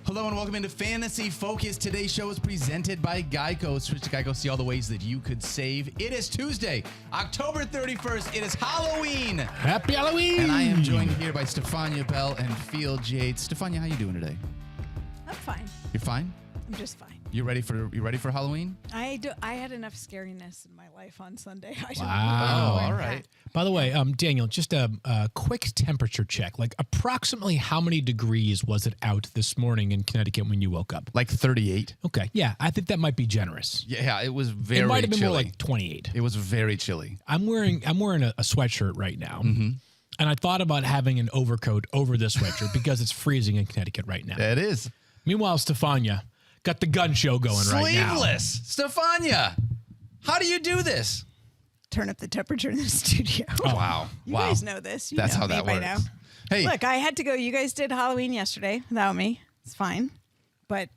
Hello and welcome into Fantasy Focus. Today's show is presented by Geico. Switch to Geico, see all the ways that you could save. It is Tuesday, October 31st. It is Halloween. Happy Halloween. And I am joined here by Stephania Bell and Field Yates. Stephania, how you doing today? I'm fine. You're fine? I'm just fine. You ready for Halloween? I had enough scariness in my life on Sunday. Wow. All right. By the way, Daniel, just a quick temperature check. Like approximately how many degrees was it out this morning in Connecticut when you woke up? Like 38. Okay. Yeah, I think that might be generous. Yeah, it was very chilly. It might have been more like 28. It was very chilly. I'm wearing a sweatshirt right now. Mm-hmm. And I thought about having an overcoat over this sweatshirt because it's freezing in Connecticut right now. It is. Meanwhile, Stephania got the gun show going right now. Sleeveless. Stephania, how do you do this? Turn up the temperature in the studio. Oh, wow. You guys know this. That's know how me that by works. now. Hey. Look, I had to go. You guys did Halloween yesterday without me. It's fine. But,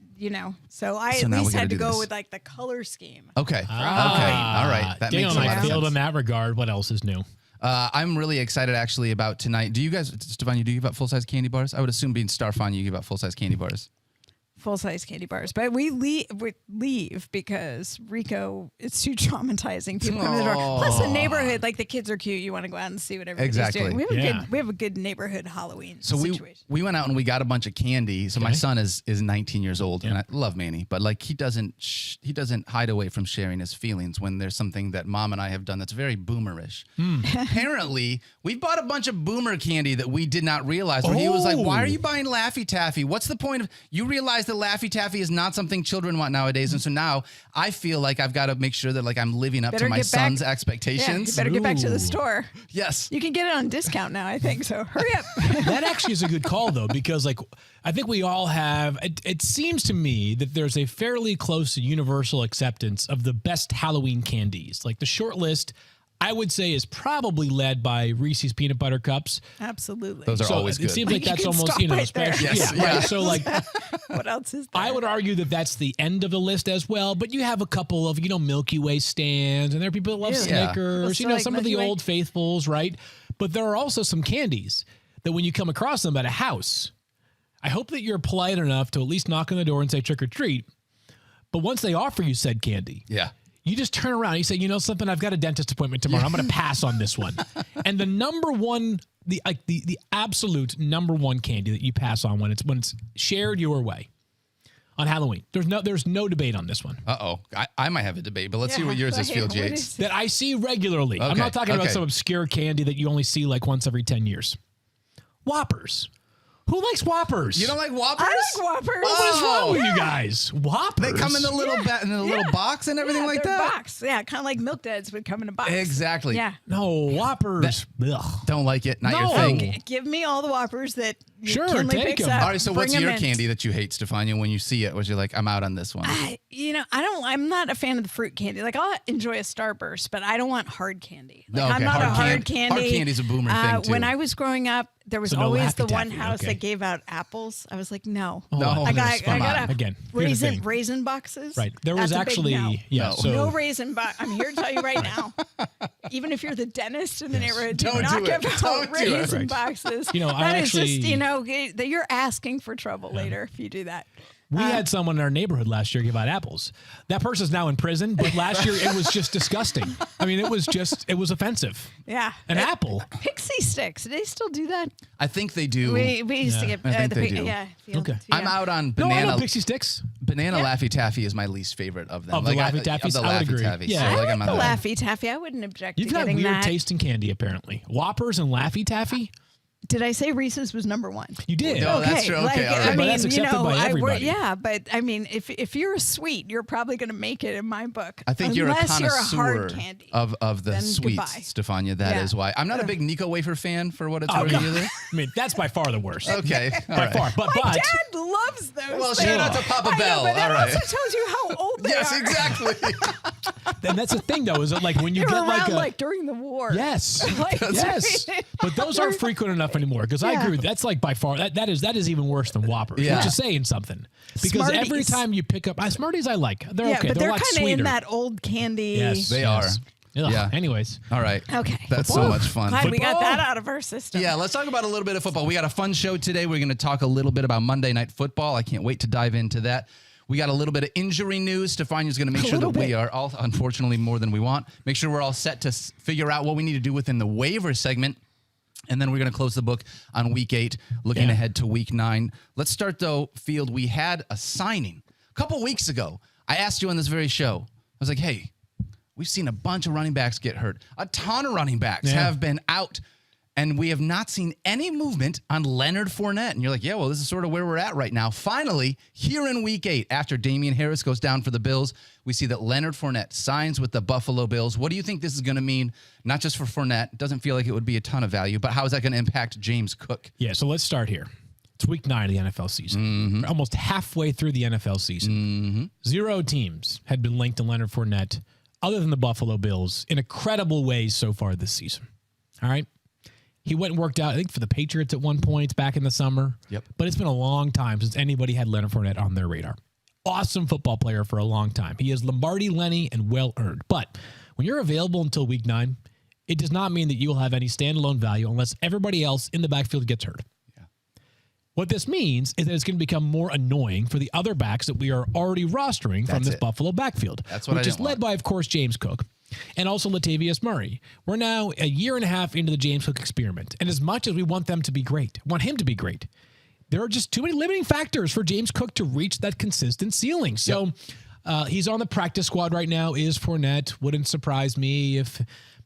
so I at now we least gotta had to do go this. with like the color scheme. Okay. Okay. All right. That Daniel makes a and lot I of failed sense. in that regard. What else is new? I'm really excited actually about tonight. Do you guys, Stephania, do you give out full-size candy bars? I would assume being Starfon, you give out full-size candy bars. Full-size candy bars. But we leave because Rico, it's too traumatizing. People come to the door. Plus the neighborhood, like the kids are cute. You want to go out and see what everybody's Exactly. doing. We have a good neighborhood Halloween situation. we went out and we got a bunch of candy. So my son is 19 years old and I love Manny, but like he doesn't hide away from sharing his feelings when there's something that mom and I have done that's very boomerish. Apparently, we bought a bunch of boomer candy that we did not realize. Where he was like, "Why are you buying Laffy Taffy? What's the point of?" You realize that Laffy Taffy is not something children want nowadays, and so now I feel like I've got to make sure that like I'm living up to my son's expectations. Yeah, you better get back to the store. Yes, you can get it on discount now. I think so. Hurry up. That actually is a good call though, because like I think we all have. It seems to me that there's a fairly close to universal acceptance of the best Halloween candies. Like the short list, I would say, is probably led by Reese's Peanut Butter Cups. Absolutely. Those are always good. It seems like You that's can almost, stop right there. special. Yes. Yeah, right. So like, what else is there? I would argue that that's the end of the list as well. But you have a couple of Milky Way stands, and there are people that love Snickers. People Some of the old faithfuls, right? But there are also some candies that when you come across them at a house, I hope that you're polite enough to at least knock on the door and say trick or treat. But once they offer you said candy, you just turn around and you say, something, I've got a dentist appointment tomorrow. I'm going to pass on this one. And the number one, the absolute number one candy that you pass on when it's shared your way on Halloween. There's no debate on this one. Uh-oh. I might have a debate, but let's see what yours is, Field Yates. That I see regularly. I'm not talking about some obscure candy that you only see like once every 10 years. Whoppers. Who likes Whoppers? You don't like Whoppers? I like Whoppers. What is wrong with you guys? Whoppers? They come in the little little box and everything like that? Box. Yeah, kind of like Milk Duds would come in a box. Exactly. Yeah. No, Whoppers. Don't like it. Not your No. thing. Give me all the Whoppers that Sure, Kinley take picks 'em. up. All right, so what's Bring 'em your in. candy that you hate, Stephania, when you see it? Was you like, I'm out on this one? I'm not a fan of the fruit candy. Like, I'll enjoy a Starburst, but I don't want hard candy. Like, Okay, I'm not a hard Hard candy. candy's a boomer thing, too. When I was growing up, there was So no always Laffy the one Taffy, house okay. that gave out apples. I was like, no. No, I got come on. a Again, here's the thing. raisin boxes. Right. There was That's a big actually, no. so No raisin box. I'm here to tell you right now. Even if you're the dentist in the neighborhood, do Don't not do it. give Don't out do it. raisin Right. boxes. I That is actually- just, that you're asking for trouble later if you do that. we had someone in our neighborhood last year give out apples. That person's now in prison, but last year it was just disgusting. I mean, it was offensive. Yeah. An apple. Pixie sticks. Do they still do that? I think they do. We used to get I think they do. field, Okay. I'm out on No, I banana. know Pixie Sticks. Banana Laffy Taffy is my least favorite of them. Of the Laffy Taffies? Of the I would Laffy agree. Taffy. Yeah. So, I like, I'm like the out on that. Laffy Taffy. I wouldn't object You've to got getting weird that. taste in candy, apparently. Whoppers and Laffy Taffy? Did I say Reese's was number one? You did. No, that's true. Okay, all right. I But mean, that's accepted by everybody. but I mean, if you're a sweet, you're probably going to make it in my book. I think you're a Unless you're a connoisseur hard candy. of the Then sweets, goodbye. Stephania. That is why. I'm not a big Nico wafer fan for what it's worth either. I mean, that's by far the worst. Okay. all By right. far. But My dad loves those. Well, things. shout out to Papa I Bell. know, but that all right. also tells you how old they Yes, are. exactly. and that's the thing, though, is that like when you They were get around like a during the war. yes, Like, yes, but those aren't frequent enough anymore because I agree with that's like by far that is even worse than Whoppers, which is saying something. Because every time you pick up Smarties, I like they're okay. But they're kind of in that old candy. Yes, they are. Ugh. Yeah. Anyways. All right. Okay. That's so much fun. Glad we got that out of our system. Yeah, let's talk about a little bit of football. We got a fun show today. We're going to talk a little bit about Monday Night Football. I can't wait to dive into that. We got a little bit of injury news. Stefania's going to make sure that we are all, unfortunately, more than we want. Make sure we're all set to figure out what we need to do within the waiver segment. And then we're going to close the book on Week 8, looking ahead to Week 9. Let's start, though, Field. We had a signing a couple weeks ago. I asked you on this very show. I was like, hey, we've seen a bunch of running backs get hurt. A ton of running backs have been out. And we have not seen any movement on Leonard Fournette. And you're like, yeah, well, this is sort of where we're at right now. Finally, here in Week 8, after Damian Harris goes down for the Bills, we see that Leonard Fournette signs with the Buffalo Bills. What do you think this is going to mean, not just for Fournette? It doesn't feel like it would be a ton of value, but how is that going to impact James Cook? Yeah, so let's start here. It's Week 9 of the NFL season. We're almost halfway through the NFL season. 0 teams had been linked to Leonard Fournette other than the Buffalo Bills in incredible ways so far this season. All right? He went and worked out, I think, for the Patriots at one point back in the summer. Yep. But it's been a long time since anybody had Leonard Fournette on their radar. Awesome football player for a long time. He is Lombardi Lenny and well-earned. But when you're available until Week 9, it does not mean that you will have any standalone value unless everybody else in the backfield gets hurt. Yeah. What this means is that it's going to become more annoying for the other backs that we are already rostering from this Buffalo backfield. That's what which is led by, of course, James Cook. And also Latavius Murray. We're now a year and a half into the James Cook experiment. And as much as we want him to be great, there are just too many limiting factors for James Cook to reach that consistent ceiling. So he's on the practice squad right now, is Fournette. Wouldn't surprise me if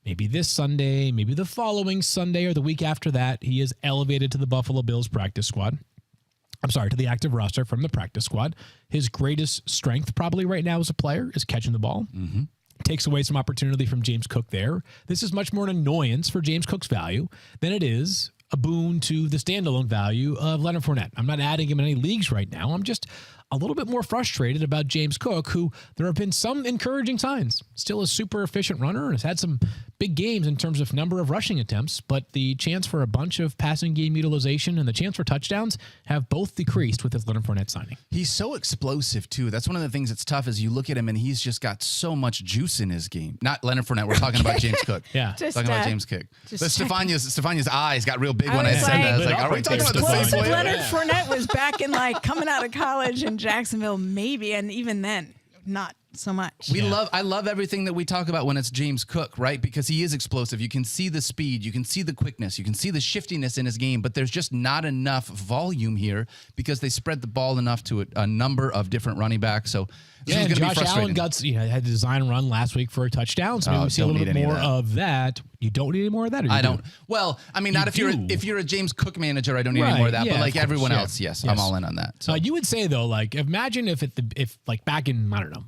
maybe this Sunday, maybe the following Sunday or the week after that, he is elevated to the Buffalo Bills practice squad. To the active roster from the practice squad. His greatest strength probably right now as a player is catching the ball. Takes away some opportunity from James Cook there. This is much more an annoyance for James Cook's value than it is a boon to the standalone value of Leonard Fournette. I'm not adding him in any leagues right now. I'm just a little bit more frustrated about James Cook, who there have been some encouraging signs. Still a super efficient runner and has had some big games in terms of number of rushing attempts, but the chance for a bunch of passing game utilization and the chance for touchdowns have both decreased with this Leonard Fournette signing. He's so explosive, too. That's one of the things that's tough is you look at him and he's just got so much juice in his game. Not Leonard Fournette. We're talking about James Cook. Yeah. Talking about James Cook. Stefania's eyes got real big when I said that. I was like, are we talking about the same Explosive player? Leonard Fournette was back in coming out of college in Jacksonville, maybe, and even then, not so much. I love everything that we talk about when it's James Cook, right? Because he is explosive. You can see the speed, you can see the quickness, you can see the shiftiness in his game, but there's just not enough volume here because they spread the ball enough to a number of different running backs. So this is going to be frustrating. Josh Allen had to design a run last week for a touchdown, so maybe we see a little bit more of that. You don't need any more of that? Or I don't. Well, I mean, not if you're a James Cook manager, I don't need any more of that. But like everyone else, yes, I'm all in on that. So you would say though, imagine if back in, I don't know,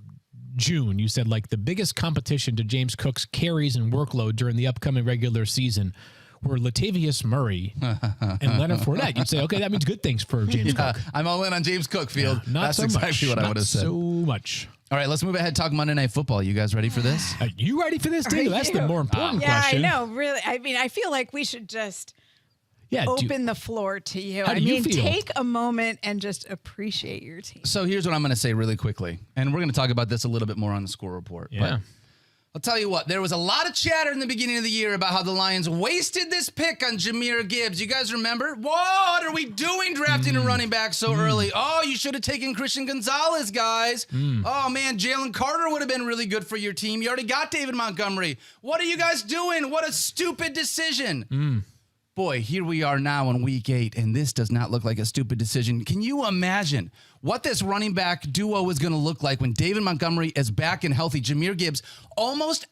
June, you said the biggest competition to James Cook's carries and workload during the upcoming regular season were Latavius Murray and Leonard Fournette. You'd say, okay, that means good things for James Cook. I'm all in on James Cook, Field. That's so exactly what I would have said. So much. All right, let's move ahead. Talk Monday Night Football. You guys ready for this? Are you ready for this, too? That's the more important question. Yeah, I know. Really, I mean, I feel like we should just open the floor to you. How do you feel? Take a moment and just appreciate your team. So here's what I'm going to say really quickly, and we're going to talk about this a little bit more on the score report. Yeah. But I'll tell you what, there was a lot of chatter in the beginning of the year about how the Lions wasted this pick on Jahmyr Gibbs. You guys remember? What are we doing drafting a running back so early? Oh, you should have taken Christian Gonzalez, guys. Oh, man, Jalen Carter would have been really good for your team. You already got David Montgomery. What are you guys doing? What a stupid decision. Boy, here we are now in Week 8, and this does not look like a stupid decision. Can you imagine what this running back duo is going to look like when David Montgomery is back and healthy? Jahmyr Gibbs almost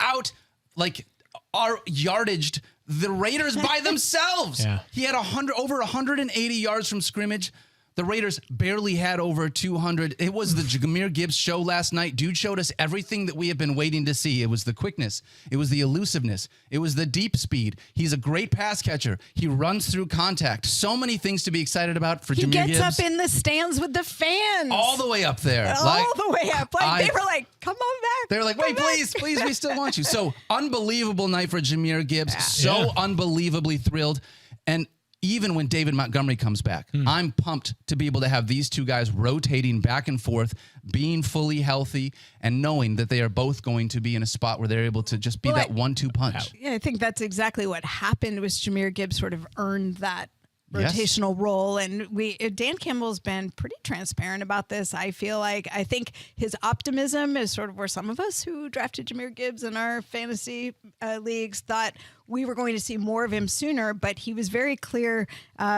yardaged the Raiders by themselves. He had over 180 yards from scrimmage. The Raiders barely had over 200. It was the Jahmyr Gibbs show last night. Dude showed us everything that we have been waiting to see. It was the quickness. It was the elusiveness. It was the deep speed. He's a great pass catcher. He runs through contact. So many things to be excited about for Jahmyr Gibbs. He gets up in the stands with the fans. All the way up there. All the way up. They were like, come on back. They were like, wait, please, we still want you. So unbelievable night for Jahmyr Gibbs. So unbelievably thrilled. And even when David Montgomery comes back. I'm pumped to be able to have these two guys rotating back and forth, being fully healthy, and knowing that they are both going to be in a spot where they're able to just be that 1-2 punch. Yeah, I think that's exactly what happened. Was Jahmyr Gibbs sort of earned that rotational role, and Dan Campbell's been pretty transparent about this. I think his optimism is sort of where some of us who drafted Jahmyr Gibbs in our fantasy leagues thought we were going to see more of him sooner, but he was very clear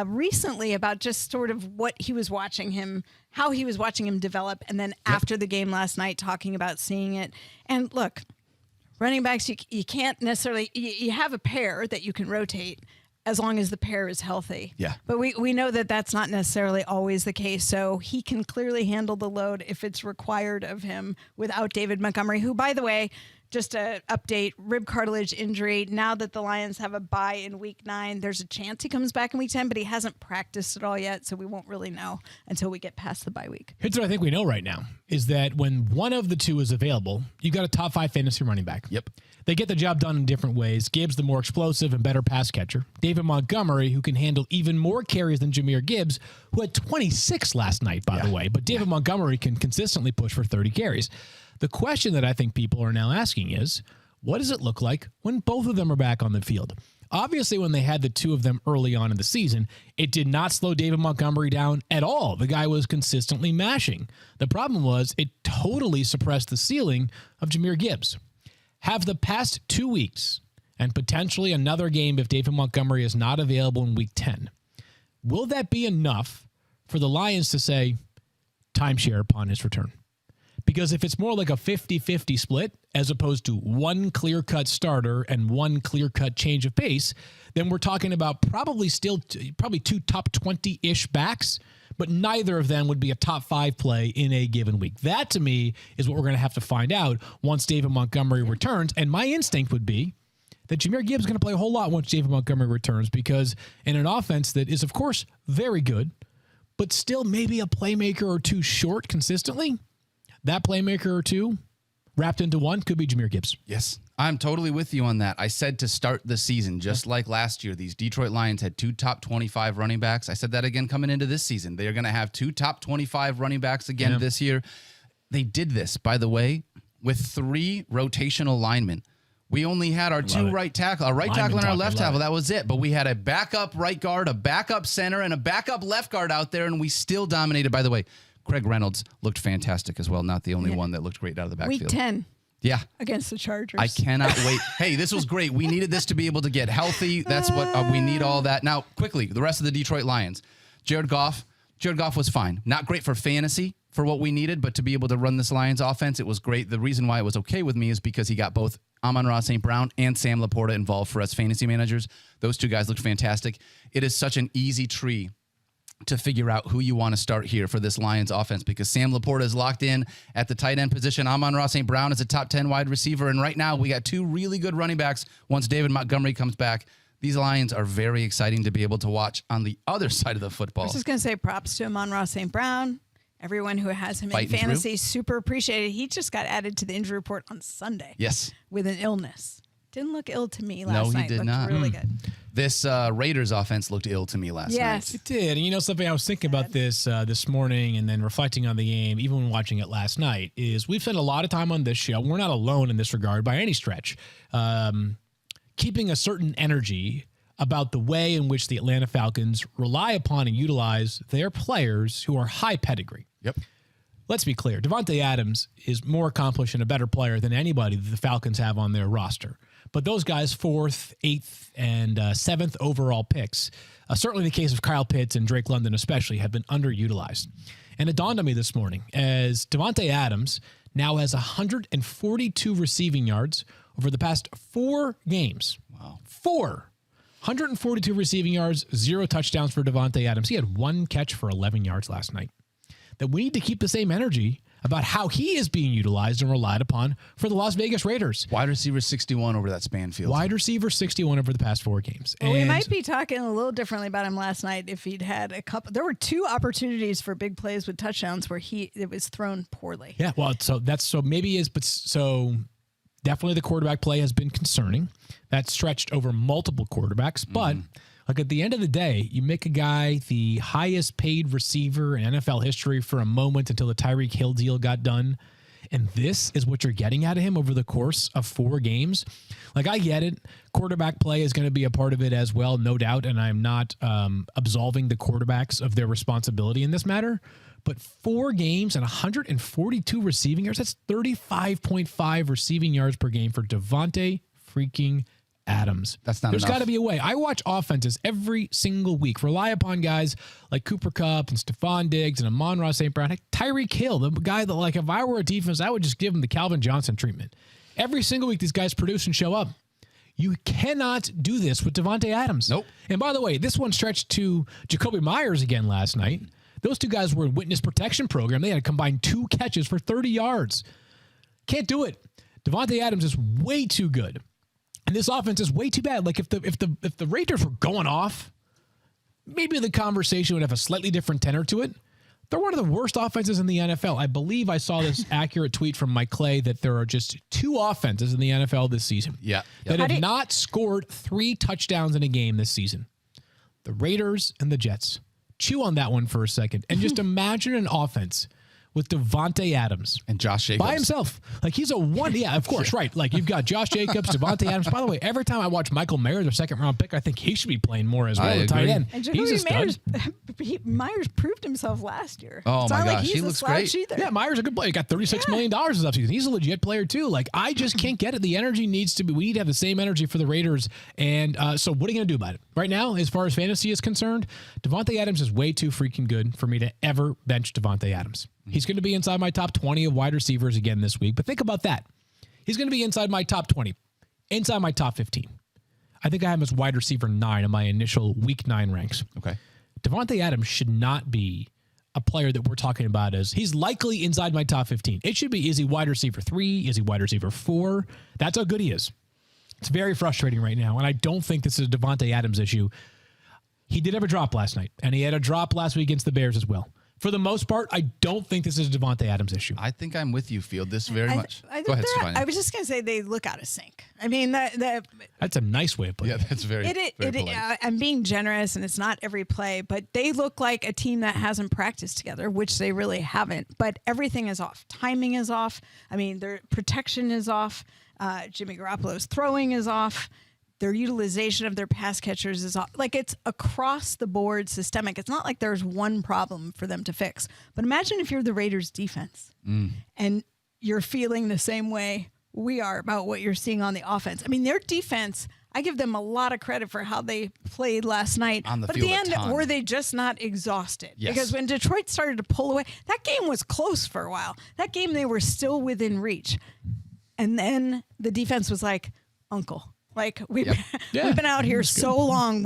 recently about just sort of what he was watching him, how he was watching him develop, and then after the game last night talking about seeing it. And look, running backs, you can't necessarily, you have a pair that you can rotate as long as the pair is healthy. Yeah. But we know that that's not necessarily always the case. So he can clearly handle the load if it's required of him without David Montgomery, who, by the way, just to update, rib cartilage injury. Now that the Lions have a bye in week 9, there's a chance he comes back in week 10, but he hasn't practiced at all yet. So we won't really know until we get past the bye week. Here's what I think we know right now is that when one of the two is available, you've got a top 5 fantasy running back. Yep. They get the job done in different ways. Gibbs, the more explosive and better pass catcher. David Montgomery, who can handle even more carries than Jahmyr Gibbs, who had 26 last night, by the way. But David Montgomery can consistently push for 30 carries. The question that I think people are now asking is, what does it look like when both of them are back on the field? Obviously, when they had the two of them early on in the season, it did not slow David Montgomery down at all. The guy was consistently mashing. The problem was it totally suppressed the ceiling of Jahmyr Gibbs. Have the past 2 weeks, and potentially another game if David Montgomery is not available in week 10, will that be enough for the Lions to say timeshare upon his return? Because if it's more like a 50-50 split, as opposed to one clear-cut starter and one clear-cut change of pace, then we're talking about probably two top 20-ish backs, but neither of them would be a top 5 play in a given week. That, to me, is what we're going to have to find out once David Montgomery returns. And my instinct would be that Jahmyr Gibbs is going to play a whole lot once David Montgomery returns, because in an offense that is, of course, very good, but still maybe a playmaker or two short consistently, that playmaker or two wrapped into one could be Jahmyr Gibbs. Yes, I'm totally with you on that. I said to start the season, just like last year, these Detroit Lions had 2 top 25 running backs. I said that again coming into this season. They're going to have 2 top 25 running backs again this year. They did this, by the way, with 3 rotational linemen. We only had our 2 right tackle, a right tackle and our left tackle. That was it. But we had a backup right guard, a backup center, and a backup left guard out there, and we still dominated. By the way, Craig Reynolds looked fantastic as well. Not the only one that looked great out of the backfield. Week 10. Yeah. Against the Chargers. I cannot wait. Hey, this was great. We needed this to be able to get healthy. That's what we need, all that. Now, quickly, the rest of the Detroit Lions. Jared Goff was fine. Not great for fantasy for what we needed, but to be able to run this Lions offense, it was great. The reason why it was okay with me is because he got both Amon-Ra St. Brown and Sam Laporta involved for us fantasy managers. Those 2 guys looked fantastic. It is such an easy tree to figure out who you want to start here for this Lions offense, because Sam Laporta is locked in at the tight end position. Amon-Ra St. Brown is a top 10 wide receiver. And right now we got 2 really good running backs once David Montgomery comes back. These Lions are very exciting to be able to watch on the other side of the football. I was just going to say props to Amon-Ra St. Brown. Everyone who has him Fighting in fantasy, super appreciated. He just got added to the injury report on Sunday. Yes. With an illness. Didn't look ill to me last night. No, he did not. Really good. This Raiders offense looked ill to me last night. It did. And you know something, I was thinking about this this morning and then reflecting on the game, even when watching it last night, is we've spent a lot of time on this show. We're not alone in this regard by any stretch. Keeping a certain energy about the way in which the Atlanta Falcons rely upon and utilize their players who are high pedigree. Yep. Let's be clear. Davante Adams is more accomplished and a better player than anybody that the Falcons have on their roster. But those guys, 4th, 8th, and 7th overall picks, certainly in the case of Kyle Pitts and Drake London especially, have been underutilized. And it dawned on me this morning as Davante Adams now has 142 receiving yards over the past 4 games. Wow. 4. 142 receiving yards, 0 touchdowns for Davante Adams. He had 1 catch for 11 yards last night. That we need to keep the same energy about how he is being utilized and relied upon for the Las Vegas Raiders. Wide receiver 61 over that span field. Wide receiver 61 over the past 4 games. Well, we might be talking a little differently about him last night if he'd had a couple. There were 2 opportunities for big plays with touchdowns where it was thrown poorly. Yeah, well, so definitely the quarterback play has been concerning. That stretched over multiple quarterbacks, but Like at the end of the day, you make a guy the highest paid receiver in NFL history for a moment until the Tyreek Hill deal got done. And this is what you're getting out of him over the course of 4 games. Like, I get it. Quarterback play is going to be a part of it as well, no doubt. And I'm not absolving the quarterbacks of their responsibility in this matter. But 4 games and 142 receiving yards, that's 35.5 receiving yards per game for Davante freaking Adams. That's not There's enough. got to be a way. I watch offenses every single week. Rely upon guys like Cooper Kupp and Stephon Diggs and Amon-Ra St. Brown. Hey, Tyreek Hill, the guy that, like, if I were a defense, I would just give him the Calvin Johnson treatment. Every single week, these guys produce and show up. You cannot do this with Davante Adams. Nope. And by the way, this one stretched to Jacoby Myers again last night. Those 2 guys were in witness protection program. They had a combined 2 catches for 30 yards. Can't do it. Davante Adams is way too good. And this offense is way too bad. Like if the Raiders were going off, maybe the conversation would have a slightly different tenor to it. They're one of the worst offenses in the NFL. I believe I saw this accurate tweet from Mike Clay that there are just 2 offenses in the NFL this season that have not scored 3 touchdowns in a game this season. The Raiders and the Jets. Chew on that one for a second. And just imagine an offense with Davante Adams and Josh Jacobs by himself. Like, he's a one. Yeah, of course. Right. Like, you've got Josh Jacobs, Davante Adams. By the way, every time I watch Michael Mayer, their 2nd round pick, I think he should be playing more as well. The tight end. And He's a stud. Myers proved himself last year. Oh, it's my not gosh. Like he's He a looks slouch great. either. Yeah, Myers a good player. He got $36 million this offseason. He's a legit player too. Like, I just can't get it. The energy needs to be. We need to have the same energy for the Raiders. And so, what are you going to do about it right now? As far as fantasy is concerned, Davante Adams is way too freaking good for me to ever bench Davante Adams. He's going to be inside my top 20 of wide receivers again this week. But think about that. He's going to be inside my top 20, inside my top 15. I think I have him as wide receiver 9 in my initial week 9 ranks. Okay. Davante Adams should not be a player that we're talking about as he's likely inside my top 15. It should be, is he wide receiver 3? Is he wide receiver 4? That's how good he is. It's very frustrating right now. And I don't think this is a Davante Adams issue. He did have a drop last night, and he had a drop last week against the Bears as well. For the most part, I don't think this is a Davante Adams issue. I think I'm with you, Field, this very much. Go ahead, Stephania. I was just going to say they look out of sync. I mean, That's a nice way of putting it. Yeah, that's very polite. I'm being generous, and it's not every play, but they look like a team that hasn't practiced together, which they really haven't. But everything is off. Timing is off. I mean, their protection is off. Jimmy Garoppolo's throwing is off. Their utilization of their pass catchers is off. Like, it's across the board systemic. It's not like there's one problem for them to fix. But imagine if you're the Raiders defense and you're feeling the same way we are about what you're seeing on the offense. I mean, their defense, I give them a lot of credit for how they played last night. On the but field at the a end, ton. were they just not exhausted? Yes. Because when Detroit started to pull away, that game was close for a while. That game, they were still within reach. And then the defense was like, Uncle. Like, we've been out here so long.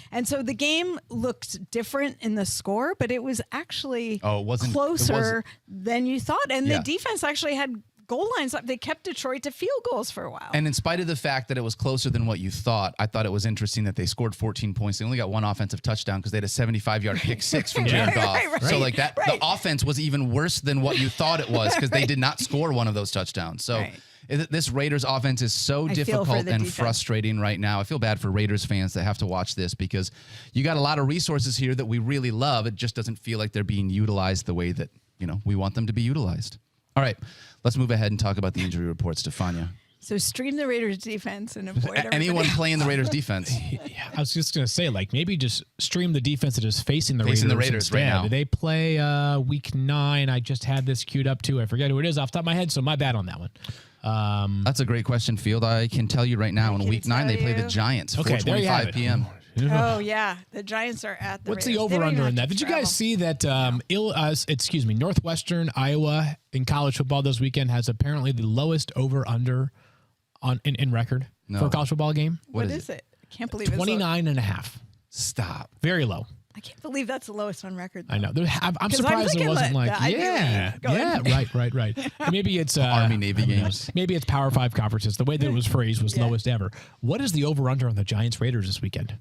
And so the game looked different in the score, but it was actually closer than you thought. And the defense actually had goal lines up. They kept Detroit to field goals for a while. And in spite of the fact that it was closer than what you thought, I thought it was interesting that they scored 14 points. They only got 1 offensive touchdown because they had a 75-yard pick 6 from Jared Goff. Right. So like that, the offense was even worse than what you thought it was because they did not score one of those touchdowns. So this Raiders offense is so difficult and defense. frustrating right now. I feel bad for Raiders fans that have to watch this because you got a lot of resources here that we really love. It just doesn't feel like they're being utilized the way that, we want them to be utilized. All right, let's move ahead and talk about the injury report, Stephania. So stream the Raiders defense and avoid anyone playing the Raiders defense. I was just going to say, like, maybe just stream the defense that is facing the Raiders instead. right now. Do they play week 9? I just had this queued up too. I forget who it is off the top of my head, so my bad on that one. That's a great question, Field. I can tell you right now, in week 9, they play the Giants, okay, 4:25 p.m. Oh, yeah. The Giants are at the What's Raiders. the over-under in that? Did you guys see that Northwestern Iowa in college football this weekend has apparently the lowest over-under in record for a college football game? What is it? I can't believe it's 29.5. Stop. Very low. I can't believe that's the lowest on record, though. I know. I'm surprised it wasn't like, right. Maybe it's Army-Navy games. Maybe it's Power 5 conferences. The way that it was phrased was lowest ever. What is the over-under on the Giants-Raiders this weekend?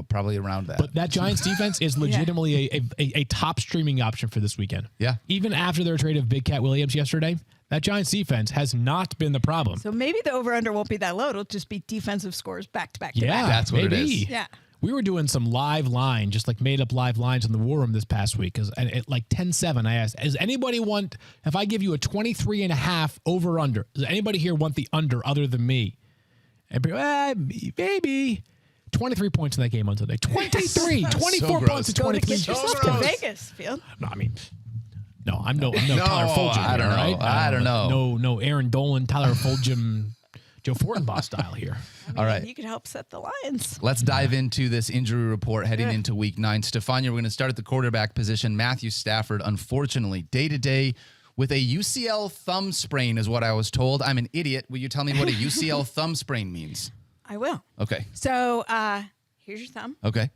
Probably around that. But that Giants defense is legitimately a top streaming option for this weekend. Yeah. Even after their trade of Big Cat Williams yesterday, that Giants defense has not been the problem. So maybe the over-under won't be that low. It'll just be defensive scores back-to-back. Yeah, that's what it is. Yeah. We were doing some live line, just like made up live lines in the war room this past week. And at like 10-7, I asked, does anybody want, if I give you a 23.5 over under, does anybody here want the under other than me? And maybe 23 points in that game on Sunday. 23, 24 points to 23. Get yourself to Vegas, Field. No, I mean, no, I'm no Tyler Fulgham. I don't know. Right? I don't know. No Aaron Dolan, Tyler Fulgham, Joe Fortenbaugh style here. All right. You could help set the Lions. Let's dive into this injury report heading into week 9. Stephania, we're going to start at the quarterback position. Matthew Stafford, unfortunately, day-to-day with a UCL thumb sprain is what I was told. I'm an idiot. Will you tell me what a UCL thumb sprain means? I will. Okay. So here's your thumb. Okay.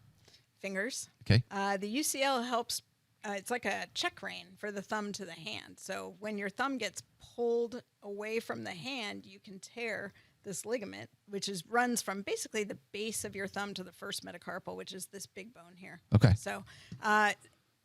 Fingers. Okay. The UCL helps. It's like a check rein for the thumb to the hand. So when your thumb gets pulled away from the hand, you can tear this ligament, which runs from basically the base of your thumb to the first metacarpal, which is this big bone here. Okay. So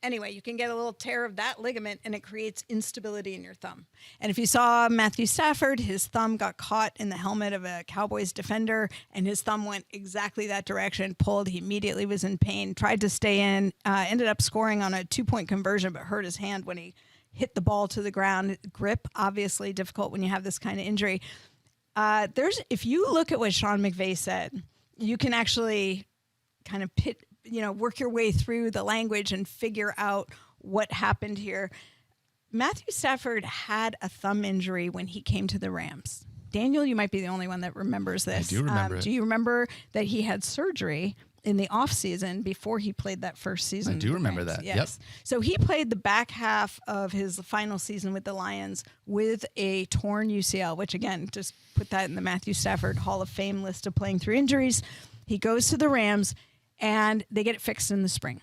anyway, you can get a little tear of that ligament, and it creates instability in your thumb. And if you saw Matthew Stafford, his thumb got caught in the helmet of a Cowboys defender, and his thumb went exactly that direction, pulled. He immediately was in pain, tried to stay in, ended up scoring on a 2-point conversion, but hurt his hand when he hit the ball to the ground. Grip, obviously difficult when you have this kind of injury. If you look at what Sean McVay said, you can actually kind of work your way through the language and figure out what happened here. Matthew Stafford had a thumb injury when he came to the Rams. Daniel, you might be the only one that remembers this. I do remember it. Do you remember that he had surgery in the offseason before he played that first season? I do remember that. Yes. Yep. So he played the back half of his final season with the Lions with a torn UCL, which again, just put that in the Matthew Stafford Hall of Fame list of playing through injuries. He goes to the Rams, and they get it fixed in the spring.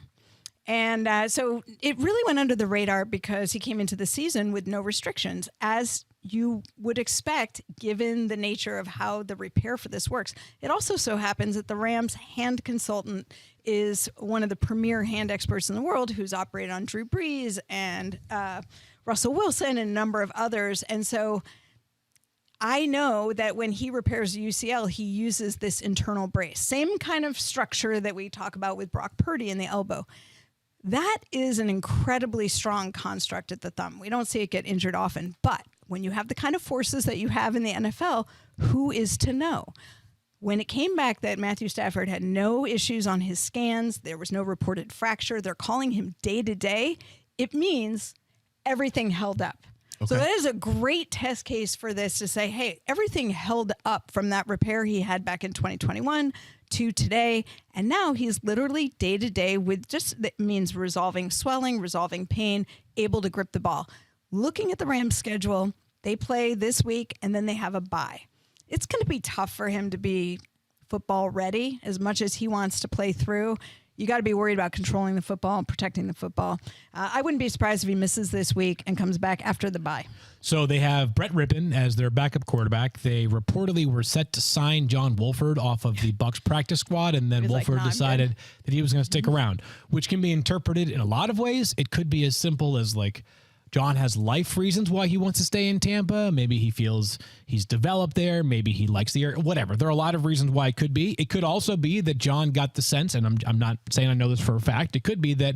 And so it really went under the radar because he came into the season with no restrictions, as you would expect given the nature of how the repair for this works. It also so happens that the Rams hand consultant is one of the premier hand experts in the world who's operated on Drew Brees and Russell Wilson and a number of others. And so I know that when he repairs UCL, he uses this internal brace. Same kind of structure that we talk about with Brock Purdy in the elbow. That is an incredibly strong construct at the thumb. We don't see it get injured often, but when you have the kind of forces that you have in the NFL, who is to know? When it came back that Matthew Stafford had no issues on his scans, there was no reported fracture, they're calling him day-to-day, it means everything held up. Okay. So that is a great test case for this to say, hey, everything held up from that repair he had back in 2021 to today. And now he's literally day to day with that means resolving swelling, resolving pain, able to grip the ball. Looking at the Rams schedule, they play this week and then they have a bye. It's going to be tough for him to be football ready as much as he wants to play through. You got to be worried about controlling the football and protecting the football. I wouldn't be surprised if he misses this week and comes back after the bye. So they have Brett Rippon as their backup quarterback. They reportedly were set to sign John Wolford off of the Bucs practice squad, and then Wolford decided that he was going to stick around, which can be interpreted in a lot of ways. It could be as simple as like, John has life reasons why he wants to stay in Tampa. Maybe he feels he's developed there. Maybe he likes the area, whatever. There are a lot of reasons why it could be. It could also be that John got the sense, and I'm not saying I know this for a fact. It could be that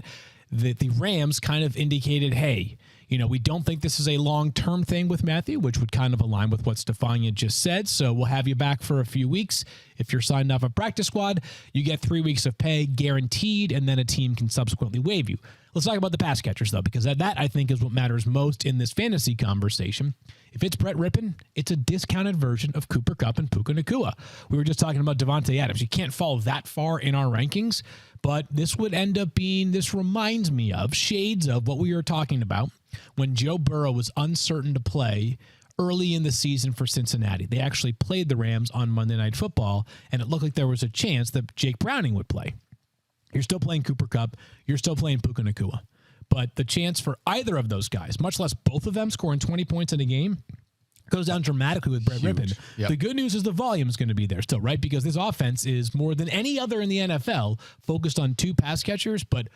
the Rams kind of indicated, hey, we don't think this is a long-term thing with Matthew, which would kind of align with what Stephania just said. So we'll have you back for a few weeks. If you're signed off a practice squad, you get 3 weeks of pay guaranteed, and then a team can subsequently waive you. Let's talk about the pass catchers, though, because that I think is what matters most in this fantasy conversation. If it's Brett Rippon, it's a discounted version of Cooper Kupp and Puka Nacua. We were just talking about Davante Adams. You can't fall that far in our rankings, but this would end up being, this reminds me of, shades of what we were talking about when Joe Burrow was uncertain to play early in the season for Cincinnati. They actually played the Rams on Monday Night Football, and it looked like there was a chance that Jake Browning would play. You're still playing Cooper Kupp. You're still playing Puka Nacua. But the chance for either of those guys, much less both of them scoring 20 points in a game, goes down dramatically with Brett Rippon. Yep. The good news is the volume is going to be there still, right? Because this offense is more than any other in the NFL focused on 2 pass catchers. But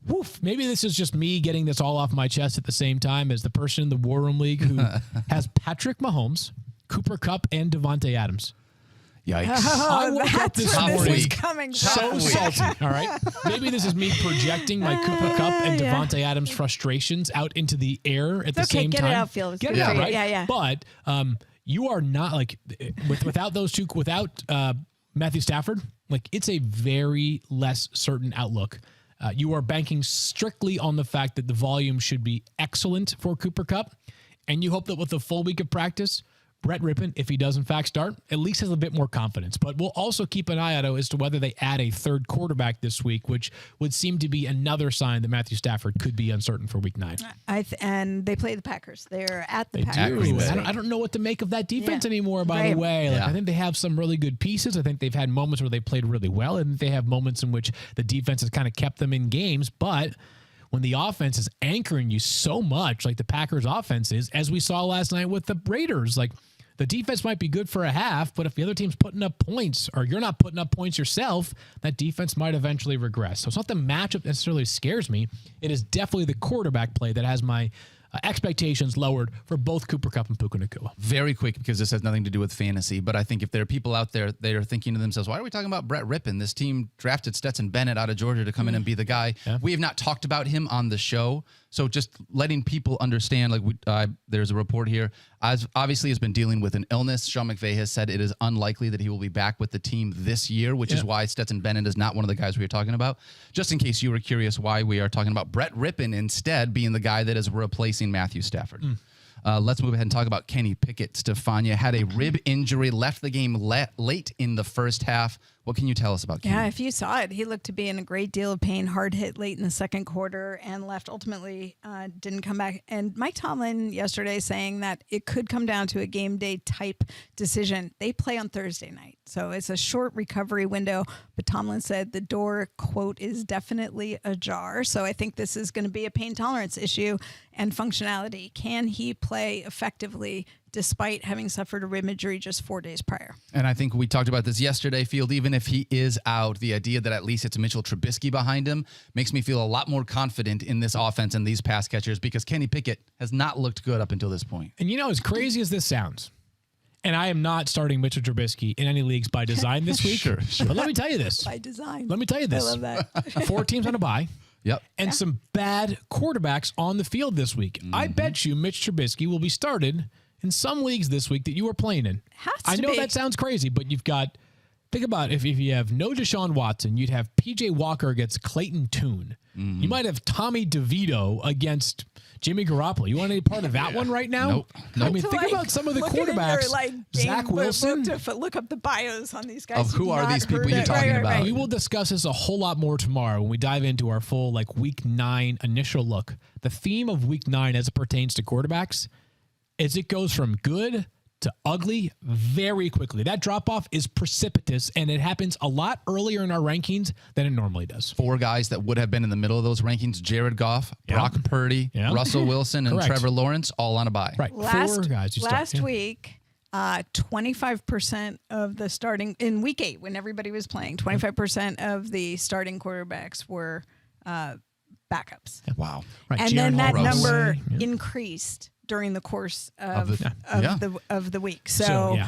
woof, maybe this is just me getting this all off my chest at the same time as the person in the War Room League who has Patrick Mahomes, Cooper Kupp, and Davante Adams. Yikes. I woke up this morning is coming so from. salty. All right. Maybe this is me projecting my Cooper Kupp and Devontae Adams frustrations out into the air at the same get time. It out, Phil. Get it out, right? Yeah. But you are not like without those two, without Matthew Stafford, like it's a very less certain outlook. You are banking strictly on the fact that the volume should be excellent for Cooper Kupp, and you hope that with a full week of practice, Brett Rippon, if he does in fact start, at least has a bit more confidence. But we'll also keep an eye out as to whether they add a third quarterback this week, which would seem to be another sign that Matthew Stafford could be uncertain for week 9. And they play the Packers. They're at the They Packers. do. I don't know what to make of that defense anymore, by Right. the way. Like, I think they have some really good pieces. I think they've had moments where they played really well, and they have moments in which the defense has kind of kept them in games. But when the offense is anchoring you so much, like the Packers offense is, as we saw last night with the Raiders, like the defense might be good for a half, but if the other team's putting up points or you're not putting up points yourself, that defense might eventually regress. So it's not the matchup necessarily scares me. It is definitely the quarterback play that has my expectations lowered for both Cooper Kupp and Puka Nacua. Very quick, because this has nothing to do with fantasy, but I think if there are people out there, they are thinking to themselves, why are we talking about Brett Rippon? This team drafted Stetson Bennett out of Georgia to come in and be the guy. Yeah. We have not talked about him on the show. So just letting people understand, like there's a report here, as obviously has been dealing with an illness. Sean McVay has said it is unlikely that he will be back with the team this year, which is why Stetson Bennett is not one of the guys we are talking about. Just in case you were curious why we are talking about Brett Rippon instead being the guy that is replacing Matthew Stafford. Let's move ahead and talk about Kenny Pickett. Stephania had a rib injury, left the game late in the first half. What can you tell us about Kenny? Yeah, if you saw it, he looked to be in a great deal of pain, hard hit late in the second quarter, and left ultimately, didn't come back. And Mike Tomlin yesterday saying that it could come down to a game day type decision. They play on Thursday night, so it's a short recovery window. But Tomlin said the door, quote, is definitely ajar. So I think this is going to be a pain tolerance issue and functionality. Can he play effectively despite having suffered a rib injury just 4 days prior? And I think we talked about this yesterday, Field. Even if he is out, the idea that at least it's Mitchell Trubisky behind him makes me feel a lot more confident in this offense and these pass catchers, because Kenny Pickett has not looked good up until this point. And you know, as crazy as this sounds, and I am not starting Mitchell Trubisky in any leagues by design this week. Sure. But let me tell you this. By design. Let me tell you this. I love that. 4 teams on a bye. Yep. And some bad quarterbacks on the field this week. I bet you Mitch Trubisky will be started in some leagues this week that you are playing in. I know that sounds crazy, but you've got, think about if you have no Deshaun Watson, you'd have PJ Walker against Clayton Tune. You might have Tommy DeVito against Jimmy Garoppolo. You want any part of that one right now? Nope. I mean, think about some of the quarterbacks. Zach Wilson. Look up the bios on these guys. Who are these people you're talking about? We will discuss this a whole lot more tomorrow when we dive into our full week 9 initial look. The theme of week 9 as it pertains to quarterbacks is it goes from good to ugly very quickly. That drop-off is precipitous, and it happens a lot earlier in our rankings than it normally does. 4 guys that would have been in the middle of those rankings: Jared Goff, Brock Purdy, Russell Wilson, and Trevor Lawrence, all on a bye. Right. 4 guys. Last week, 25% of the starting, in week 8, when everybody was playing, 25% of the starting quarterbacks were backups. Wow. Right. And Jared then that Hall number increased during the course of the week. So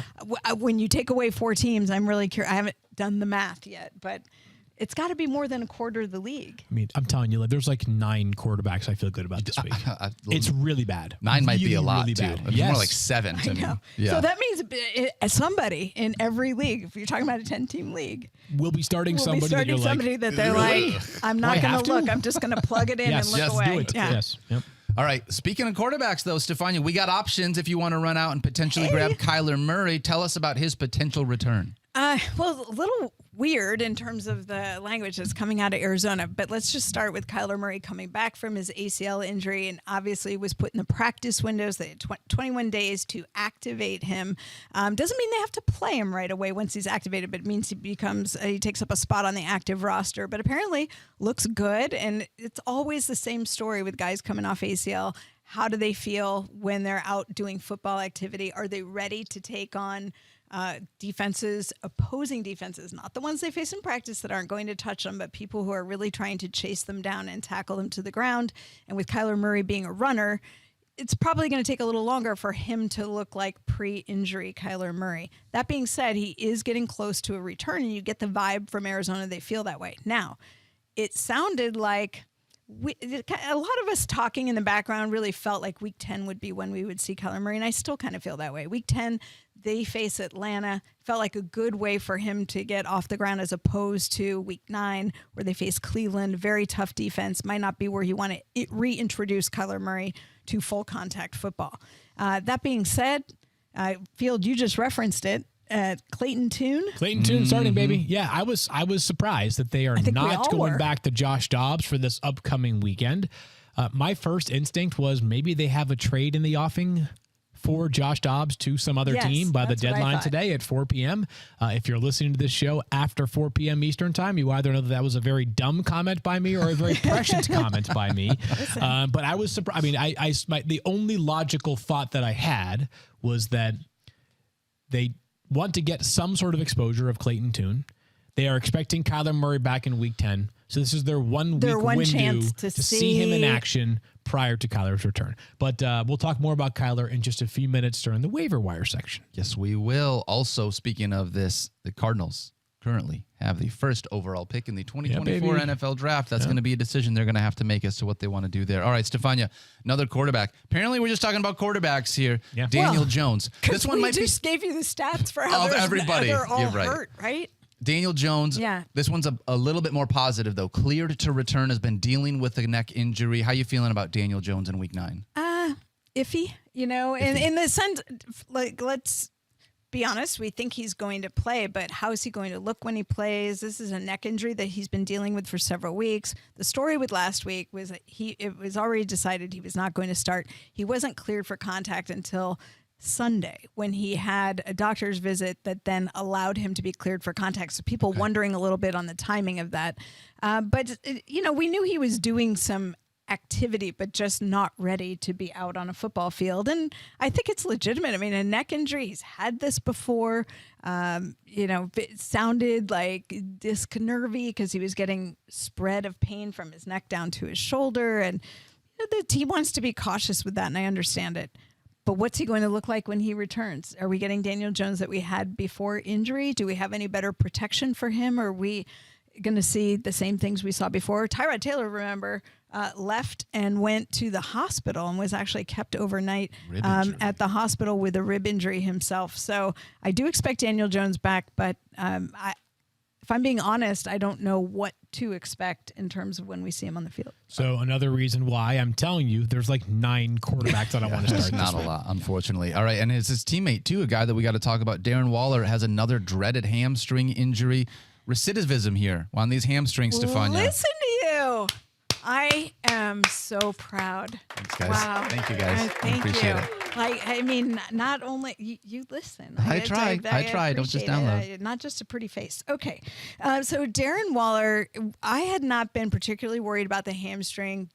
when you take away 4 teams, I'm really curious. I haven't done the math yet, but it's got to be more than a quarter of the league. I mean, I'm telling you, there's 9 quarterbacks I feel good about this week. It's really bad. 9 might be a lot, really too. Bad. It's more like 7 to me. Yeah. So that means somebody in every league, if you're talking about a 10-team league, we'll be starting somebody that they're like, I'm not going to look. I'm just going to plug it in and look away. Do it. Yeah. Yes. Yep. All right. Speaking of quarterbacks, though, Stephania, we got options if you want to run out and potentially grab Kyler Murray. Tell us about his potential return. Well, a little weird in terms of the language that's coming out of Arizona, but let's just start with Kyler Murray coming back from his ACL injury and obviously was put in the practice windows. They had 21 days to activate him. Doesn't mean they have to play him right away once he's activated, but it means he takes up a spot on the active roster, but apparently looks good. And it's always the same story with guys coming off ACL. How do they feel when they're out doing football activity? Are they ready to take on opposing defenses, not the ones they face in practice that aren't going to touch them, but people who are really trying to chase them down and tackle them to the ground? And with Kyler Murray being a runner, it's probably going to take a little longer for him to look like pre-injury Kyler Murray. That being said, he is getting close to a return, and you get the vibe from Arizona they feel that way. Now, it sounded like a lot of us talking in the background really felt like Week 10 would be when we would see Kyler Murray, and I still kind of feel that way. Week 10, they face Atlanta. Felt like a good way for him to get off the ground as opposed to Week 9, where they face Cleveland. Very tough defense. Might not be where you want to reintroduce Kyler Murray to full contact football. That being said, Field, you just referenced it. Clayton Tune. Clayton Tune starting, baby. Yeah, I was surprised that they are not going back to Josh Dobbs for this upcoming weekend. My first instinct was maybe they have a trade in the offing for Josh Dobbs to some other team by the deadline today at 4 p.m. If you're listening to this show after 4 p.m. Eastern time, you either know that was a very dumb comment by me or a very prescient comment by me. But I was surprised. I mean, the only logical thought that I had was that they want to get some sort of exposure of Clayton Tune. They are expecting Kyler Murray back in Week 10. So this is their one window chance to see him in action prior to Kyler's return. But we'll talk more about Kyler in just a few minutes during the waiver wire section. Yes, we will. Also, speaking of this, the Cardinals currently have the first overall pick in the 2024 NFL draft. That's going to be a decision they're going to have to make as to what they want to do there. All right, Stephania, another quarterback. Apparently, we're just talking about quarterbacks here. Yeah. Daniel Jones. This one might just gave you the stats for how everybody. They're all hurt, right? Daniel Jones. Yeah. This one's a little bit more positive, though. Cleared to return, has been dealing with a neck injury. How you feeling about Daniel Jones in Week 9? Iffy, in the sense, like, let's be honest, we think he's going to play, but how is he going to look when he plays? This is a neck injury that he's been dealing with for several weeks. The story with last week was that it was already decided he was not going to start. He wasn't cleared for contact until Sunday when he had a doctor's visit that then allowed him to be cleared for contact. So people wondering a little bit on the timing of that. But we knew he was doing some activity, but just not ready to be out on a football field. And I think it's legitimate. I mean, a neck injury, he's had this before. It sounded like disc nervy because he was getting spread of pain from his neck down to his shoulder. And the team wants to be cautious with that, and I understand it. But what's he going to look like when he returns? Are we getting Daniel Jones that we had before injury? Do we have any better protection for him? Or are we going to see the same things we saw before? Tyrod Taylor, remember, left and went to the hospital and was actually kept overnight at the hospital with a rib injury himself. So I do expect Daniel Jones back, but if I'm being honest, I don't know what to expect in terms of when we see him on the field. So another reason why I'm telling you there's like 9 quarterbacks that I want to start. Not a lot, unfortunately. All right, and it's his teammate too, a guy that we got to talk about. Darren Waller has another dreaded hamstring injury. Recidivism here on these hamstrings, Stephania. Listen to you. I am so proud. Thanks, guys. Wow. Thank you, guys. Thank appreciate you. it. Like, I mean, not only you listen. I tried. Don't just download. Not just a pretty face. Okay. So Darren Waller, I had not been particularly worried about the hamstring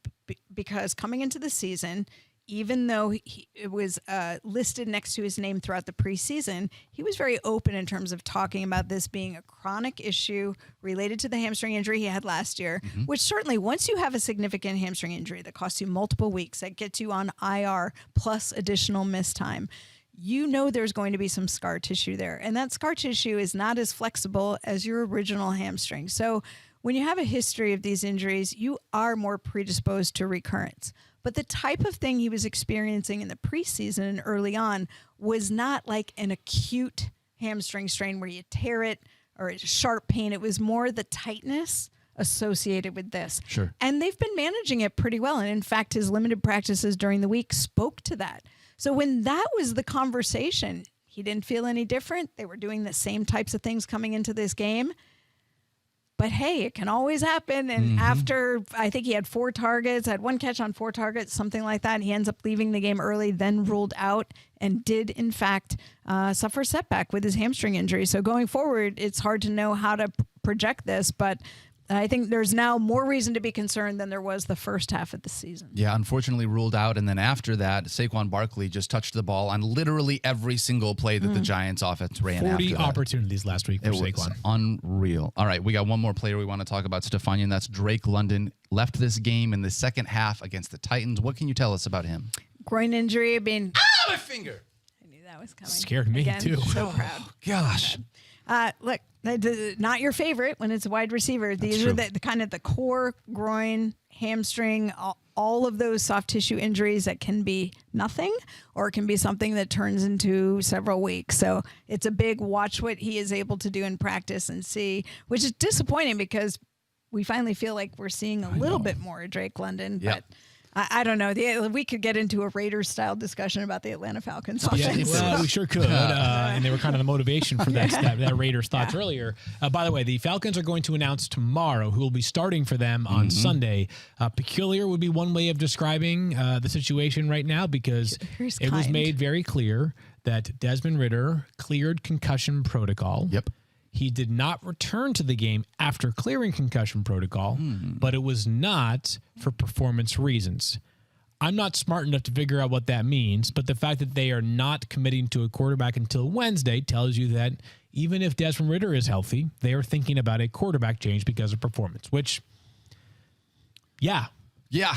because coming into the season, even though it was listed next to his name throughout the preseason, he was very open in terms of talking about this being a chronic issue related to the hamstring injury he had last year, which certainly once you have a significant hamstring injury that costs you multiple weeks, that gets you on IR plus additional missed time, there's going to be some scar tissue there. And that scar tissue is not as flexible as your original hamstring. So when you have a history of these injuries, you are more predisposed to recurrence. But the type of thing he was experiencing in the preseason and early on was not like an acute hamstring strain where you tear it or it's sharp pain. It was more the tightness associated with this. Sure. And they've been managing it pretty well. And in fact, his limited practices during the week spoke to that. So when that was the conversation, he didn't feel any different. They were doing the same types of things coming into this game. But hey, it can always happen. And after, I think he had 4 targets, had 1 catch on 4 targets, something like that. And he ends up leaving the game early, then ruled out and did, in fact, suffer a setback with his hamstring injury. So going forward, it's hard to know how to project this. But I think there's now more reason to be concerned than there was the first half of the season. Yeah, unfortunately ruled out. And then after that, Saquon Barkley just touched the ball on literally every single play that the Giants offense ran 40 opportunities last week for Saquon. Was unreal. All right, we got one more player we want to talk about, Stephania, and that's Drake London. Left this game in the second half against the Titans. What can you tell us about him? groin injury. I mean, my finger. I knew that was coming. Scared me Again, too. So proud. Gosh. Look, not your favorite when it's a wide receiver. These are the kind of the core, groin, hamstring, all of those soft tissue injuries that can be nothing or it can be something that turns into several weeks. So it's a big watch what he is able to do in practice and see, which is disappointing because we finally feel like we're seeing a little bit more of Drake London. Yep. But I don't know. We could get into a Raiders-style discussion about the Atlanta Falcons Yeah, offense. well, we sure could. And they were kind of the motivation for that Raiders thoughts earlier. By the way, the Falcons are going to announce tomorrow who will be starting for them on Sunday. Peculiar would be one way of describing the situation right now because it was made very clear that Desmond Ridder cleared concussion protocol. Yep. He did not return to the game after clearing concussion protocol, but it was not for performance reasons. I'm not smart enough to figure out what that means, but the fact that they are not committing to a quarterback until Wednesday tells you that even if Desmond Ridder is healthy, they are thinking about a quarterback change because of performance, which, yeah.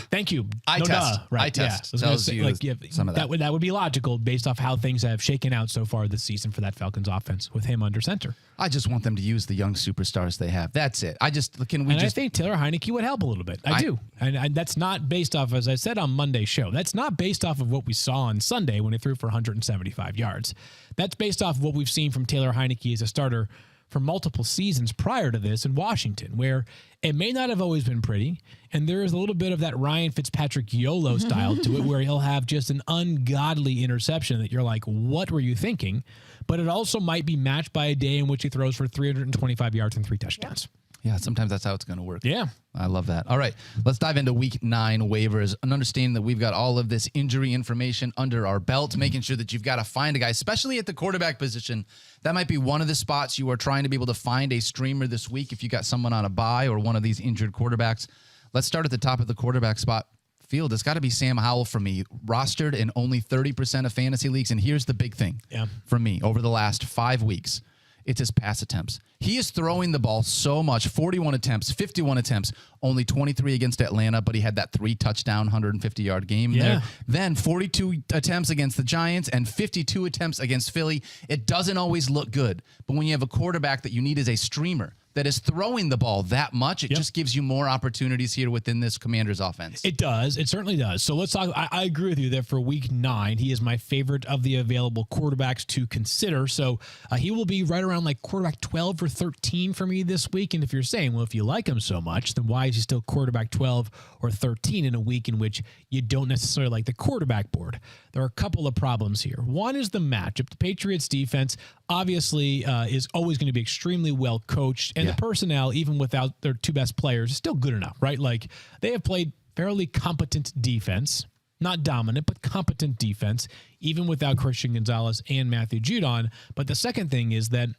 Thank you. Eye test. Right. Eye test. Yeah. Tells you some of that. That would be logical based off how things have shaken out so far this season for that Falcons offense with him under center. I just want them to use the young superstars they have. That's it. I think Taylor Heineke would help a little bit. I do. And that's not based off, as I said on Monday's show, that's not based off of what we saw on Sunday when he threw for 175 yards. That's based off of what we've seen from Taylor Heineke as a starter for multiple seasons prior to this in Washington, where it may not have always been pretty, and there is a little bit of that Ryan Fitzpatrick YOLO style to it, where he'll have just an ungodly interception that you're like, what were you thinking? But it also might be matched by a day in which he throws for 325 yards and 3 touchdowns. Yeah, sometimes that's how it's going to work. Yeah. I love that. All right, let's dive into week 9 waivers and understanding that we've got all of this injury information under our belt, making sure that you've got to find a guy, especially at the quarterback position. That might be one of the spots you are trying to be able to find a streamer this week if you got someone on a bye or one of these injured quarterbacks. Let's start at the top of the quarterback spot field. It's got to be Sam Howell for me, rostered in only 30% of fantasy leagues. And here's the big thing for me over the last 5 weeks. It's his pass attempts. He is throwing the ball so much, 41 attempts, 51 attempts, only 23 against Atlanta, but he had that 3-touchdown, 150-yard game there. Then 42 attempts against the Giants and 52 attempts against Philly. It doesn't always look good, but when you have a quarterback that you need as a streamer that is throwing the ball that much, it just gives you more opportunities here within this Commanders offense. It does. It certainly does. So let's talk. I agree with you that for week 9, he is my favorite of the available quarterbacks to consider. So he will be right around like quarterback 12 or 13 for me this week. And if you're saying, well, if you like him so much, then why is he still quarterback 12 or 13 in a week in which you don't necessarily like the quarterback board? There are a couple of problems here. One is the matchup. The Patriots defense obviously is always going to be extremely well coached, and the personnel, even without their 2 best players, is still good enough, right? Like they have played fairly competent defense, not dominant, but competent defense, even without Christian Gonzalez and Matthew Judon. But the second thing is that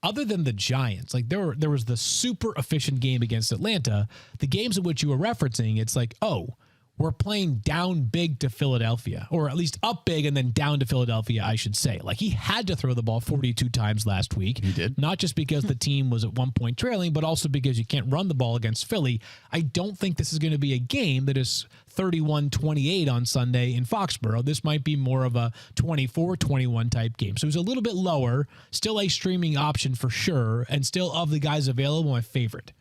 other than the Giants, like there was the super efficient game against Atlanta, the games in which you were referencing, it's like, oh, we're playing down big to Philadelphia, or at least up big and then down to Philadelphia, I should say. Like he had to throw the ball 42 times last week. He did. Not just because the team was at one point trailing, but also because you can't run the ball against Philly. I don't think this is going to be a game that is 31-28 on Sunday in Foxborough. This might be more of a 24-21 type game. So it was a little bit lower, still a streaming option for sure, and still of the guys available, my favorite.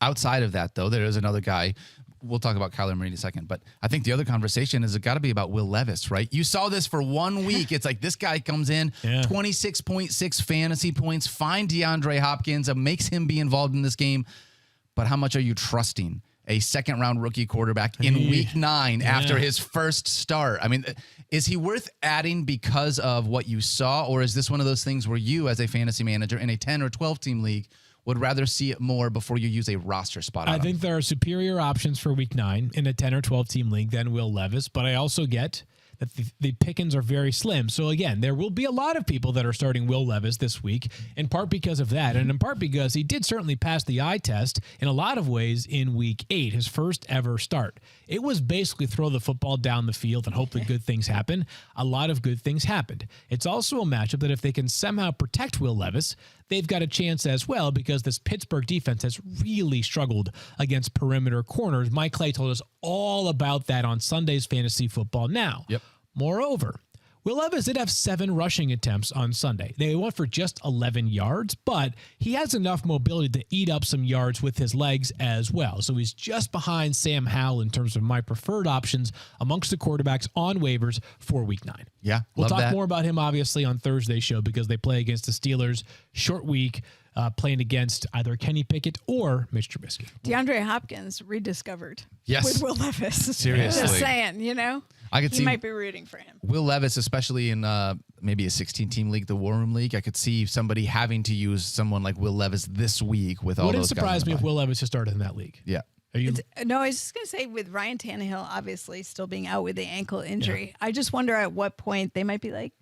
Outside of that, though, there is another guy. We'll talk about Kyler Murray in a second, but I think the other conversation is it got to be about Will Levis, right? You saw this for 1 week. It's like this guy comes in, 26.6 fantasy points, find DeAndre Hopkins, makes him be involved in this game. But how much are you trusting a second-round rookie quarterback in week 9 after his first start? I mean, is he worth adding because of what you saw, or is this one of those things where you, as a fantasy manager in a 10 or 12-team league, would rather see it more before you use a roster spot on him? I think there are superior options for week 9 in a 10 or 12 team league than Will Levis, but I also get that the pickings are very slim. So again, there will be a lot of people that are starting Will Levis this week, in part because of that, and in part because he did certainly pass the eye test in a lot of ways in week 8, his first ever start. It was basically throw the football down the field and hopefully good things happen. A lot of good things happened. It's also a matchup that if they can somehow protect Will Levis, they've got a chance as well because this Pittsburgh defense has really struggled against perimeter corners. Mike Clay told us all about that on Sunday's Fantasy Football Now. Yep. Moreover, Will Levis did have 7 rushing attempts on Sunday. They went for just 11 yards, but he has enough mobility to eat up some yards with his legs as well. So he's just behind Sam Howell in terms of my preferred options amongst the quarterbacks on waivers for Week 9. Yeah, we'll talk that. more about him, obviously, on Thursday's show because they play against the Steelers. Short week, playing against either Kenny Pickett or Mitch Trubisky. DeAndre Hopkins rediscovered Yes. with Will Levis. Seriously. Just saying, I could he see might be rooting for him. Will Levis, especially in maybe a 16-team league, the War Room League. I could see somebody having to use someone like Will Levis this week with all those guys. Wouldn't surprise me if Will Levis just started in that league. Yeah. No, I was just going to say with Ryan Tannehill obviously still being out with the ankle injury, I just wonder at what point they might be like,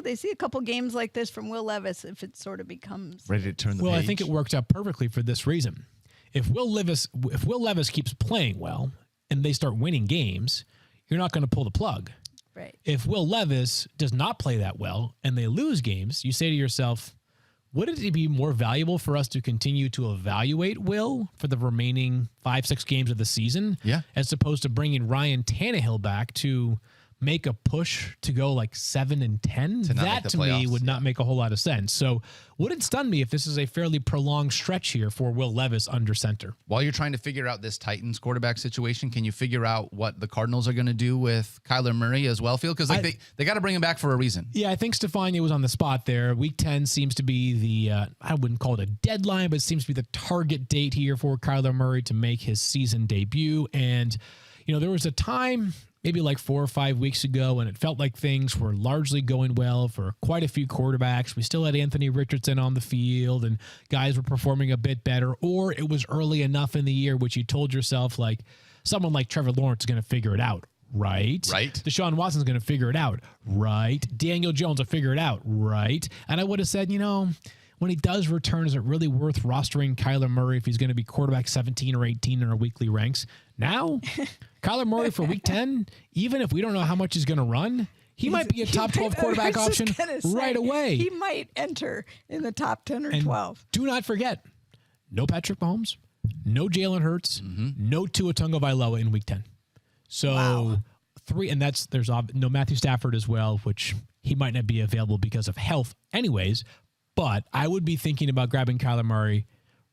they see a couple games like this from Will Levis if it sort of becomes ready to turn the page. Well, I think it worked out perfectly for this reason. If Will Levis keeps playing well and they start winning games, you're not going to pull the plug. Right. If Will Levis does not play that well and they lose games, you say to yourself, wouldn't it be more valuable for us to continue to evaluate Will for the remaining 5-6 games of the season? Yeah. As opposed to bringing Ryan Tannehill back to make a push to go like 7-10? That to me would not make a whole lot of sense. So wouldn't stun me if this is a fairly prolonged stretch here for Will Levis under center. While you're trying to figure out this Titans quarterback situation, can you figure out what the Cardinals are going to do with Kyler Murray as well, Phil? Because they got to bring him back for a reason. Yeah, I think Stephania was on the spot there. Week 10 seems to be the, I wouldn't call it a deadline, but it seems to be the target date here for Kyler Murray to make his season debut. And, there was a time maybe like 4 or 5 weeks ago, and it felt like things were largely going well for quite a few quarterbacks. We still had Anthony Richardson on the field, and guys were performing a bit better, or it was early enough in the year, which you told yourself, like, someone like Trevor Lawrence is going to figure it out, right? Right. Deshaun Watson's going to figure it out, right? Daniel Jones will figure it out, right? And I would have said, when he does return, is it really worth rostering Kyler Murray if he's going to be quarterback 17 or 18 in our weekly ranks? Now, Kyler Murray for Week 10, even if we don't know how much he's going to run, he might be a top 12 quarterback option right away. He might enter in the top 10 or 12. Do not forget, no Patrick Mahomes, no Jalen Hurts, no Tua Tagovailoa in Week 10. So 3, and there's no Matthew Stafford as well, which he might not be available because of health anyways. But I would be thinking about grabbing Kyler Murray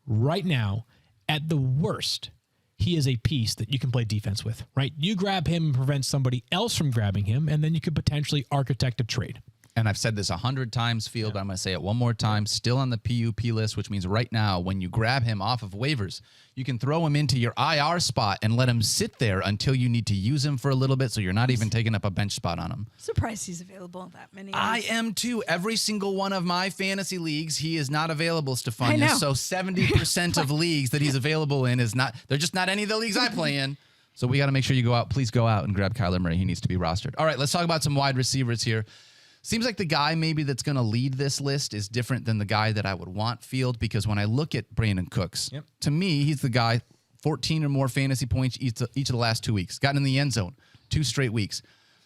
right now. At the worst, he is a piece that you can play defense with, right? You grab him and prevent somebody else from grabbing him, and then you could potentially architect a trade. And I've said this 100 times, Field, but I'm going to say it one more time. Still on the PUP list, which means right now, when you grab him off of waivers, you can throw him into your IR spot and let him sit there until you need to use him for a little bit, so you're not even taking up a bench spot on him. Surprised he's available in that many. I am too. Every single one of my fantasy leagues, he is not available, Stephania. So 70% of leagues that he's available in they're just not any of the leagues I play in. So we got to make sure you go out. Please go out and grab Kyler Murray. He needs to be rostered. All right, let's talk about some wide receivers here. Seems like the guy maybe that's going to lead this list is different than the guy that I would want, Field, because when I look at Brandon Cooks, to me, he's the guy, 14 or more fantasy points each of the last 2 weeks. Gotten in the end zone 2 straight weeks.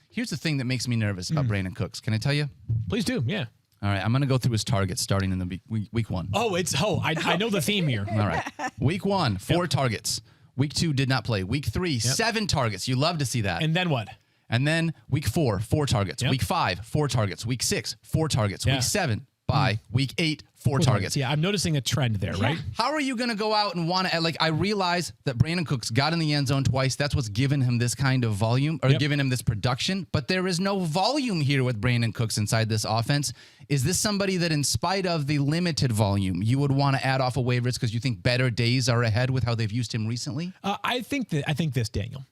Here's the thing that makes me nervous about Brandon Cooks. Can I tell you? Please do, yeah. All right, I'm going to go through his targets starting in the week 1. I know the theme here. All right. Week 1, 4 targets. Week 2 did not play. Week 3, 7 targets. You love to see that. And then what? And then week 4, 4 targets. Week 5, 4 targets. Week 6, 4 targets. Week 7, bye. Week 8, 4 targets. Yeah, I'm noticing a trend there, right? How are you going to go out and want to, I realize that Brandon Cooks got in the end zone twice. That's what's given him this kind of volume or given him this production. But there is no volume here with Brandon Cooks inside this offense. Is this somebody that in spite of the limited volume, you would want to add off of waivers because you think better days are ahead with how they've used him recently? I think this, Daniel.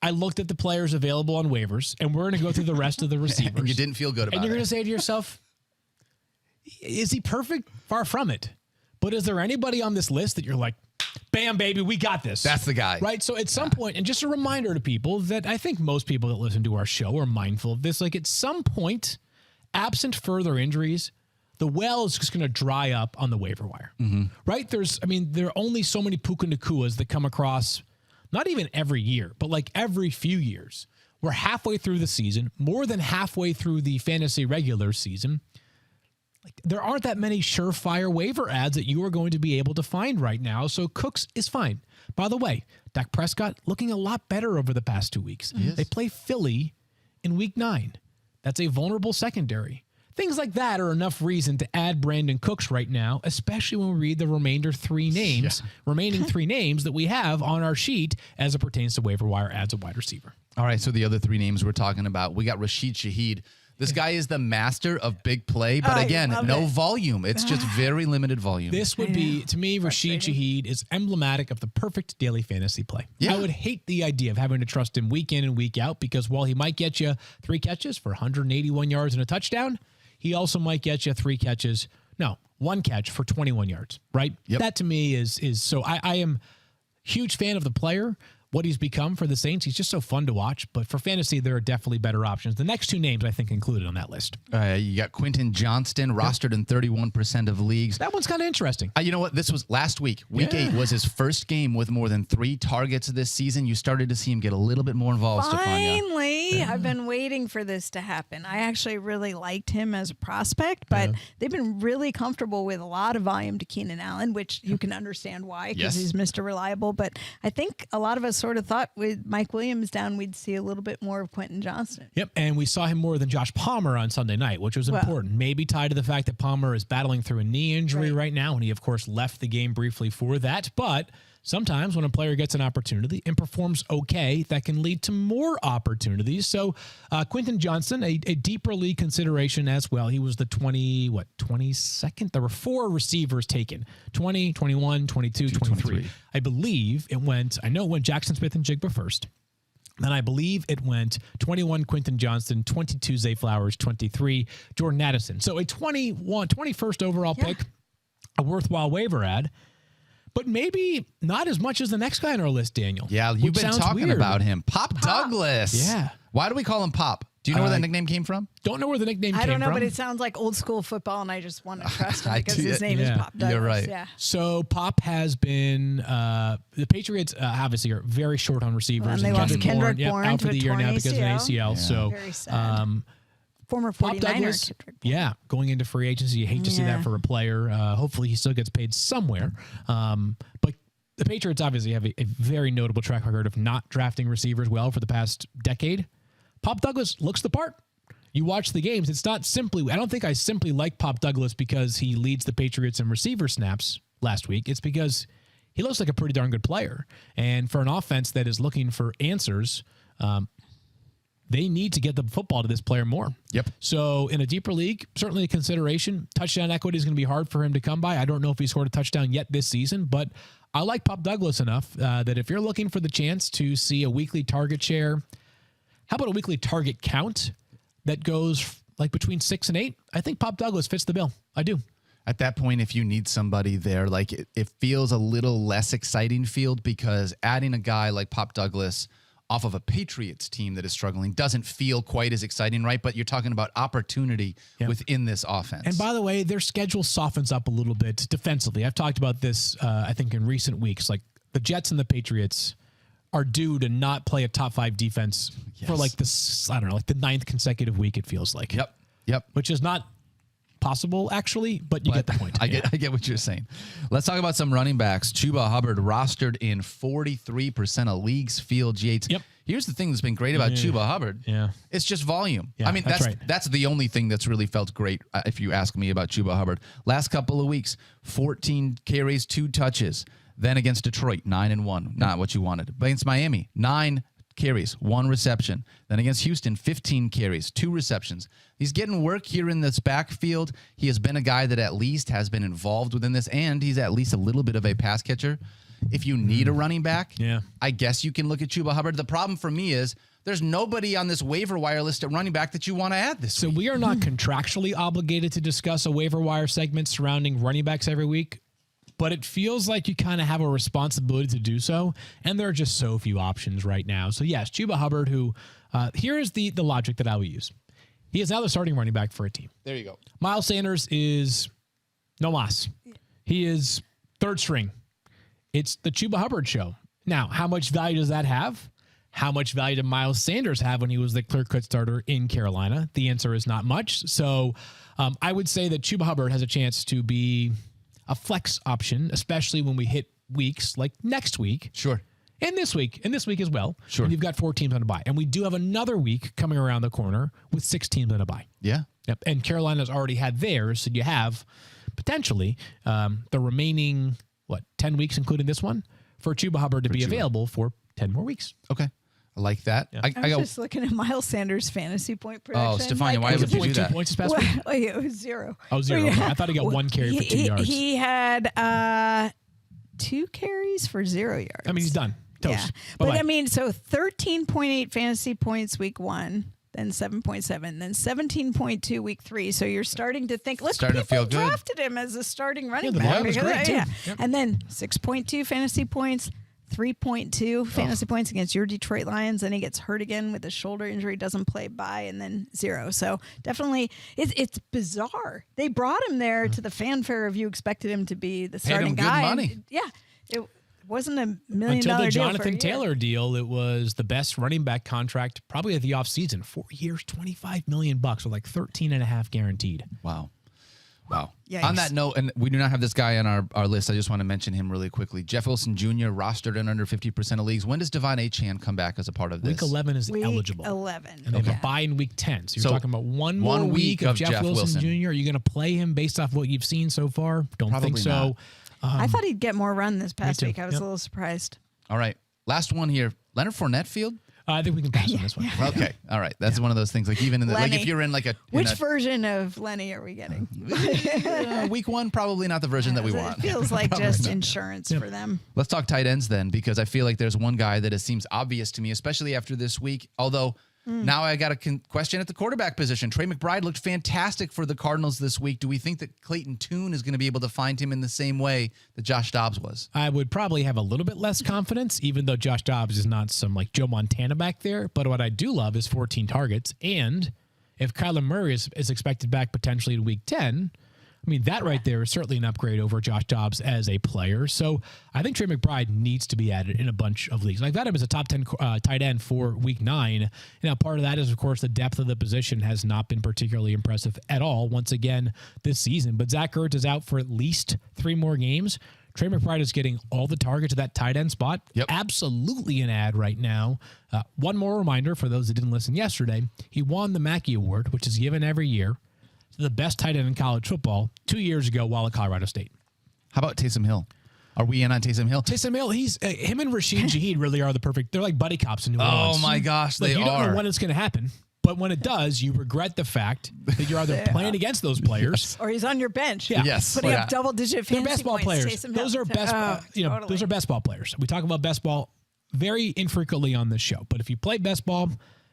I looked at the players available on waivers, and we're going to go through the rest of the receivers. And you didn't feel good about it. And you're going to say to yourself, is he perfect? Far from it. But is there anybody on this list that you're like, bam, baby, we got this? That's the guy. Right? So at some point, and just a reminder to people that I think most people that listen to our show are mindful of this, at some point, absent further injuries, the well is just going to dry up on the waiver wire. Right? There are only so many Puka Nakuas that come across, not even every year, but every few years. We're halfway through the season, more than halfway through the fantasy regular season. there aren't that many surefire waiver ads that you are going to be able to find right now. So Cooks is fine. By the way, Dak Prescott looking a lot better over the past 2 weeks. They play Philly in week 9. That's a vulnerable secondary. Things like that are enough reason to add Brandon Cooks right now, especially when we read the remaining 3 names that we have on our sheet as it pertains to waiver wire ads at wide receiver. All right, so the other 3 names we're talking about, we got Rashid Shaheed. This guy is the master of big play, but again, no volume. It's just very limited volume. This would be, to me, Rashid Shaheed is emblematic of the perfect daily fantasy play. Yeah. I would hate the idea of having to trust him week in and week out because while he might get you 3 catches for 181 yards and a touchdown, he also might get you 1 catch for 21 yards, right? Yep. That to me is so I am huge fan of the player, what he's become for the Saints. He's just so fun to watch, but for fantasy, there are definitely better options. The next 2 names I think included on that list. You got Quentin Johnston, rostered in 31% of leagues. That one's kind of interesting. You know what? This was last week. Week 8 was his first game with more than 3 targets this season. You started to see him get a little bit more involved, Stephania. Finally, I've been waiting for this to happen. I actually really liked him as a prospect, but they've been really comfortable with a lot of volume to Keenan Allen, which you can understand why because he's Mr. Reliable. But I think a lot of us sort of thought with Mike Williams down, we'd see a little bit more of Quentin Johnston. Yep, and we saw him more than Josh Palmer on Sunday night, which was important. Maybe tied to the fact that Palmer is battling through a knee injury right now, and he, of course, left the game briefly for that. But sometimes when a player gets an opportunity and performs okay, that can lead to more opportunities. So Quentin Johnston, a deeper league consideration as well. He was the 22nd? There were 4 receivers taken, 20, 21, 22, 23. I believe it went Jackson Smith and Jigba first. Then I believe it went 21 Quentin Johnston, 22 Zay Flowers, 23 Jordan Addison. So a 21st overall pick, a worthwhile waiver ad. But maybe not as much as the next guy on our list, Daniel. Yeah, you've been talking about him. Pop Douglas. Yeah. Why do we call him Pop? Do you know where that nickname came from? Don't know where the nickname came from. I don't know, but it sounds like old school football, and I just want to trust him because his name is Pop Douglas. You're right. Yeah. So Pop has been the Patriots obviously are very short on receivers. And they lost Kendrick Bourne out for to the year now because of an ACL. Yeah. So very sad. Former 49er. Douglas, going into free agency. You hate to see that for a player. Hopefully he still gets paid somewhere. But the Patriots obviously have a very notable track record of not drafting receivers well for the past decade. Pop Douglas looks the part. You watch the games. It's not simply, I don't think I simply like Pop Douglas because he leads the Patriots in receiver snaps last week. It's because he looks like a pretty darn good player. And for an offense that is looking for answers, they need to get the football to this player more. Yep. So in a deeper league, certainly a consideration. Touchdown equity is going to be hard for him to come by. I don't know if he scored a touchdown yet this season, but I like Pop Douglas enough that if you're looking for the chance to see a weekly target share, how about a weekly target count that goes like between 6 and 8? I think Pop Douglas fits the bill. I do. At that point, if you need somebody there, like it feels a little less exciting field because adding a guy like Pop Douglas off of a Patriots team that is struggling doesn't feel quite as exciting, right? But you're talking about opportunity within this offense. And by the way, their schedule softens up a little bit defensively. I've talked about this, I think, in recent weeks. Like the Jets and the Patriots are due to not play a top 5 defense for like this, I don't know, like the 9th consecutive week, it feels like. Yep. Which is not possible, actually, but you get the point. I get what you're saying. Let's talk about some running backs. Chuba Hubbard rostered in 43% of leagues. Field Yates. Yep. Here's the thing that's been great about Chuba Hubbard. Yeah. It's just volume. Yeah, I mean, that's the only thing that's really felt great, if you ask me, about Chuba Hubbard. Last couple of weeks, 14 carries, 2 touches. Then against Detroit, 9-1. Not what you wanted. Against Miami, 9 carries, 1 reception. Then against Houston, 15 carries, 2 receptions. He's getting work here in this backfield. He has been a guy that at least has been involved within this, and he's at least a little bit of a pass catcher. If you need a running back, I guess you can look at Chuba Hubbard. The problem for me is there's nobody on this waiver wire list at running back that you want to add this week. So we are not contractually obligated to discuss a waiver wire segment surrounding running backs every week, but it feels like you kind of have a responsibility to do so, and there are just so few options right now. So yes, Chuba Hubbard, who here is the logic that I will use. He is now the starting running back for a team. There you go. Miles Sanders is no mas. He is 3rd string. It's the Chuba Hubbard show. Now, how much value does that have? How much value did Miles Sanders have when he was the clear-cut starter in Carolina? The answer is not much. So I would say that Chuba Hubbard has a chance to be a flex option, especially when we hit weeks like next week. Sure. And this week as well. Sure. And you've got 4 teams on a bye. And we do have another week coming around the corner with 6 teams on a bye. Yeah. Yep. And Carolina's already had theirs, so you have potentially the remaining, 10 weeks, including this one, for Chuba Hubbard to be available for 10 more weeks. Okay. I like that. Yeah. I was just looking at Miles Sanders' fantasy point production. Stephania, why would you do that? 2 points this past week? Well, it was 0. Oh, 0. Yeah. Okay. I thought he got 1 carry for 2 yards. He had 2 carries for 0 yards. I mean, he's done. Toast. Yeah. Bye-bye. But I mean, so 13.8 fantasy points week 1, then 7.7, then 17.2 week 3. So you're starting to think, look, Starting to people feel good. drafted him as a starting running the back. volume was great, too. Yeah. Yep. And then 6.2 fantasy points, 3.2 fantasy points against your Detroit Lions. Then he gets hurt again with a shoulder injury, doesn't play by, and then 0. So definitely, it's bizarre. They brought him there to the fanfare of you expected him to be the starting him good guy. money. And, yeah. It wasn't $1 million Until the deal Jonathan for a year. Taylor deal, it was the best running back contract probably of the offseason. 4 years, $25 million, with like 13.5 guaranteed. Wow. Wow. Yikes. On that note, and we do not have this guy on our list, I just want to mention him really quickly. Jeff Wilson Jr. rostered in under 50% of leagues. When does Devon Achane come back as a part of this? Week 11 is Week eligible. 11. And they have a bye in week 10. So you're So, talking about one more one week of Jeff Wilson Jr. Wilson. Are you going to play him based off what you've seen so far? Don't Probably think so. not. I thought he'd get more run this past too. week. I was Yep. a little surprised. All right. Last one here. Leonard Fournette field? I think we can pass on this one. Okay. All right. That's one of those things. Like even in the, like Lenny. if you're in like a Which version of Lenny are we getting? week 1, probably not the version that we It want. feels like just insurance for them. Let's talk tight ends then, because I feel like there's one guy that it seems obvious to me, especially after this week. Although now I got a question at the quarterback position. Trey McBride looked fantastic for the Cardinals this week. Do we think that Clayton Tune is going to be able to find him in the same way that Josh Dobbs was? I would probably have a little bit less confidence, even though Josh Dobbs is not some like Joe Montana back there. But what I do love is 14 targets. And if Kyler Murray is expected back potentially in week 10, I mean, that right there is certainly an upgrade over Josh Dobbs as a player. So I think Trey McBride needs to be added in a bunch of leagues. I've got him as a top 10 tight end for week 9. Now, part of that is, of course, the depth of the position has not been particularly impressive at all once again this season. But Zach Ertz is out for at least 3 more games. Trey McBride is getting all the targets at that tight end spot. Yep. Absolutely an ad right now. One more reminder for those that didn't listen yesterday. He won the Mackey Award, which is given every year to the best tight end in college football 2 years ago while at Colorado State. How about Taysom Hill? Are we in on Taysom Hill? Taysom Hill, he's him and Rashid Shaheed really are the perfect. They're like buddy cops in New Orleans. Oh my gosh, Like, they you don't are. know when it's going to happen, but when it does, you regret the fact that you're either playing against those players. Or he's on your bench. Yeah. Yes. Putting Yeah. up double-digit They're fantasy best ball points. players. Taysom Those Hill. are best. Totally. Those are best ball players. We talk about best ball very infrequently on this show, but if you play best ball,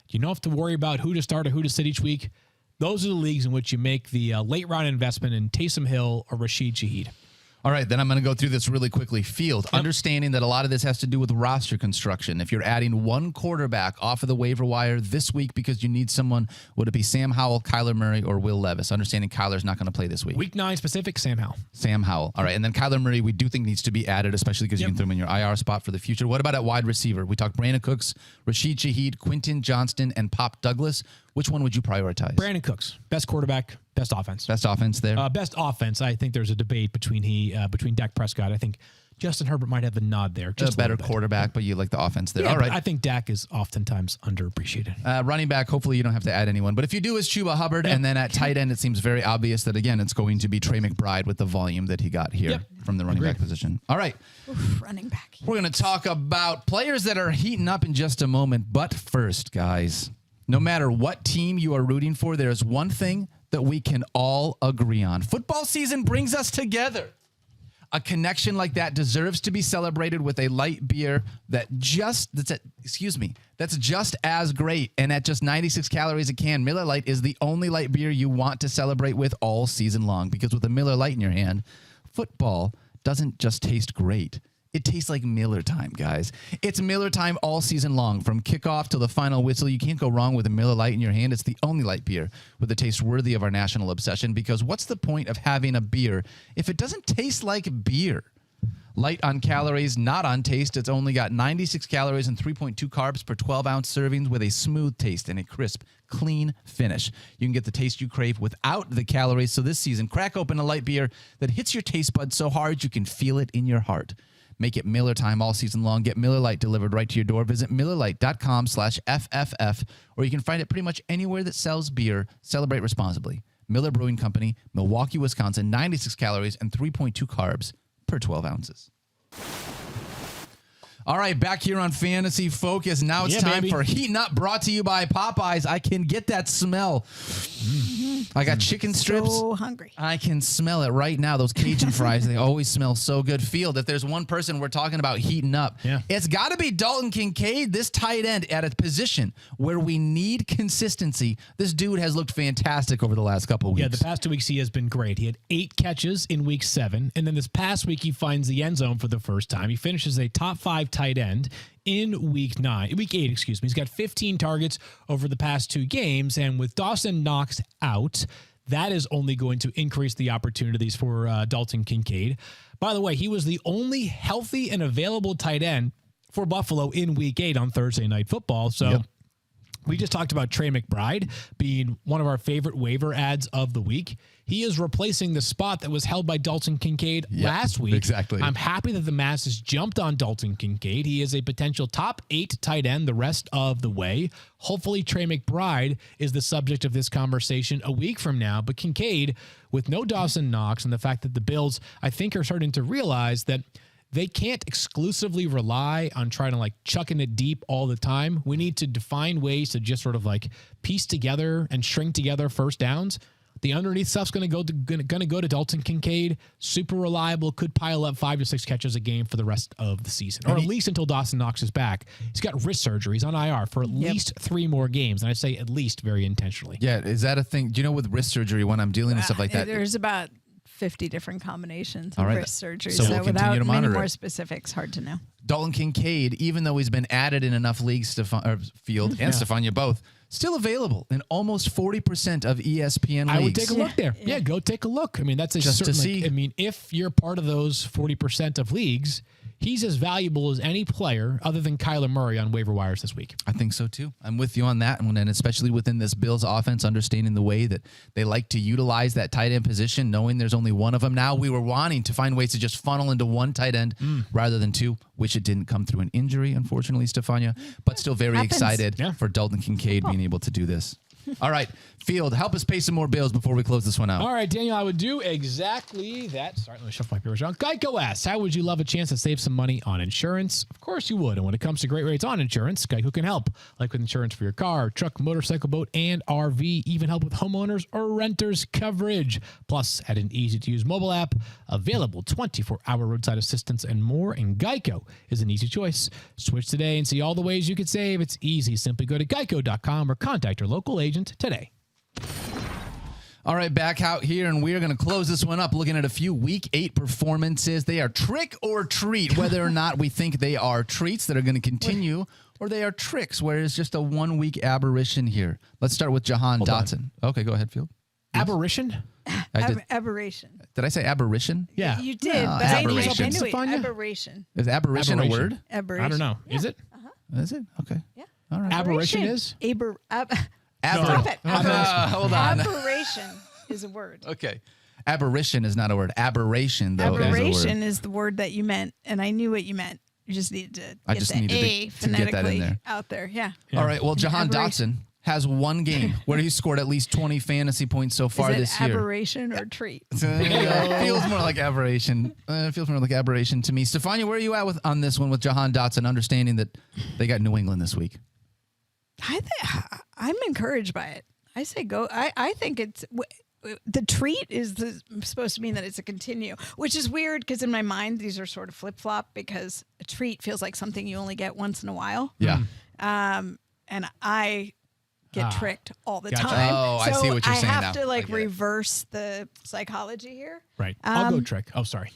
you don't have to worry about who to start or who to sit each week. Those are the leagues in which you make the late round investment in Taysom Hill or Rashid Shaheed. All right, then I'm going to go through this really quickly. Field, understanding that a lot of this has to do with roster construction. If you're adding one quarterback off of the waiver wire this week because you need someone, would it be Sam Howell, Kyler Murray, or Will Levis? Understanding Kyler's not going to play this week. Week 9 specific, Sam Howell. Sam Howell. All right, and then Kyler Murray we do think needs to be added, especially because you can throw him in your IR spot for the future. What about at wide receiver? We talked Brandon Cooks, Rashid Shaheed, Quentin Johnston, and Pop Douglas. Which one would you prioritize? Brandon Cooks, best quarterback, best offense. Best offense there? Best offense, I think there's a debate between Dak Prescott. I think Justin Herbert might have the nod there. Just a better little bit. quarterback, but you like the offense there. Yeah, All right. I think Dak is oftentimes underappreciated. Running back, hopefully you don't have to add anyone. But if you do, is Chuba Hubbard. And then at tight end, it seems very obvious that, again, it's going to be Trey McBride with the volume that he got here from the running back position. All right. Oof, running back. We're going to talk about players that are heating up in just a moment. But first, guys, no matter what team you are rooting for, there's one thing that we can all agree on. Football season brings us together. A connection like that deserves to be celebrated with a light beer that's just as great. And at just 96 calories a can, Miller Lite is the only light beer you want to celebrate with all season long. Because with a Miller Lite in your hand, football doesn't just taste great. It tastes like Miller time, guys. It's Miller time all season long. From kickoff to the final whistle, you can't go wrong with a Miller Lite in your hand. It's the only light beer with a taste worthy of our national obsession, because what's the point of having a beer if it doesn't taste like beer? Light on calories, not on taste. It's only got 96 calories and 3.2 carbs per 12-ounce servings with a smooth taste and a crisp, clean finish. You can get the taste you crave without the calories. So this season, crack open a light beer that hits your taste buds so hard you can feel it in your heart. Make it Miller time all season long. Get Miller Lite delivered right to your door. Visit MillerLite.com/FFF, or you can find it pretty much anywhere that sells beer. Celebrate responsibly. Miller Brewing Company, Milwaukee, Wisconsin, 96 calories and 3.2 carbs per 12 ounces. All right, back here on Fantasy Focus. Now it's time for Heatin' Up, brought to you by Popeyes. I can get that smell. I got chicken strips. So hungry. I can smell it right now. Those Cajun fries, they always smell so good. Field, if there's one person we're talking about heating up, it's got to be Dalton Kincaid, this tight end at a position where we need consistency. This dude has looked fantastic over the last couple of weeks. Yeah, the past 2 weeks he has been great. He had 8 catches in week 7, and then this past week he finds the end zone for the first time. He finishes a top 5 tight end in week 8, excuse me. He's got 15 targets over the past 2 games, and with Dawson Knox out, that is only going to increase the opportunities for Dalton Kincaid. By the way, he was the only healthy and available tight end for Buffalo in week 8 on Thursday Night Football. So we just talked about Trey McBride being one of our favorite waiver ads of the week. He is replacing the spot that was held by Dalton Kincaid last week. Exactly. I'm happy that the masses jumped on Dalton Kincaid. He is a potential top 8 tight end the rest of the way. Hopefully Trey McBride is the subject of this conversation a week from now. But Kincaid, with no Dawson Knox and the fact that the Bills, I think, are starting to realize that they can't exclusively rely on trying to chucking it deep all the time. We need to define ways to just sort of piece together and string together first downs. The underneath stuff's going to go to Dalton Kincaid. Super reliable, could pile up 5 to 6 catches a game for the rest of the season, or at least until Dawson Knox is back. He's got wrist surgery. He's on IR for at least 3 more games, and I say at least very intentionally. Yeah, is that a thing? Do you know with wrist surgery when I'm dealing with stuff like that? There's about 50 different combinations of wrist surgery. So we'll without continue to many monitor more it. specifics, hard to know. Dalton Kincaid, even though he's been added in enough leagues, Field and Stephania both, still available in almost 40% of ESPN leagues. I would take a look there. Yeah, go take a look. I mean, that's Just to see. I mean, if you're part of those 40% of leagues, he's as valuable as any player other than Kyler Murray on waiver wires this week. I think so too. I'm with you on that, and especially within this Bills offense, understanding the way that they like to utilize that tight end position, knowing there's only one of them now. We were wanting to find ways to just funnel into one tight end rather than 2, which it didn't come through an injury, unfortunately, Stephania, but still very excited for Dalton Kincaid being able to do this. All right, Field, help us pay some more bills before we close this one out. All right, Daniel, I would do exactly that. Sorry, let me shuffle my papers around. Geico asks, how would you love a chance to save some money on insurance? Of course you would. And when it comes to great rates on insurance, Geico can help. Like with insurance for your car, truck, motorcycle, boat, and RV. Even help with homeowners or renters coverage. Plus, add an easy-to-use mobile app, available 24-hour roadside assistance, and more. And Geico is an easy choice. Switch today and see all the ways you could save. It's easy. Simply go to geico.com or contact your local agent today. All right, back out here, and we are going to close this one up looking at a few Week 8 performances. They are trick or treat, whether or not we think they are treats that are going to continue, or they are tricks, where it's just a 1-week aberration here. Let's start with Jahan Dotson. Okay, go ahead, Field. Aberration? Aberration. Did I say aberration? Yeah. You did, No, but I knew aberration. it. Aberration. Is aberration a word? Aberration. I don't know. Yeah. Is it? Is it? Okay. Yeah. All right. Aberration is? Stop it. Hold on. Aberration is a word. Okay. Aberration is not a word. Aberration, though, is a word. Aberration is the word that you meant, and I knew what you meant. You just needed to get the A phonetically out there. Yeah. All right. Well, Jahan Dotson has 1 game where he's scored at least 20 fantasy points so far this year. Aberration or treat? Feels more like aberration. Feels more like aberration to me. Stephania, where are you at on this one with Jahan Dotson, understanding that they got New England this week? I'm encouraged by it. I say go. I think it's the treat is supposed to mean that it's a continue, which is weird because in my mind these are sort of flip flop because a treat feels like something you only get once in a while. Yeah. And I get tricked all the Gotcha. time. Oh, I see what you're saying now. I have to I get it. reverse the psychology here. Right. I'll go trick. Oh, sorry.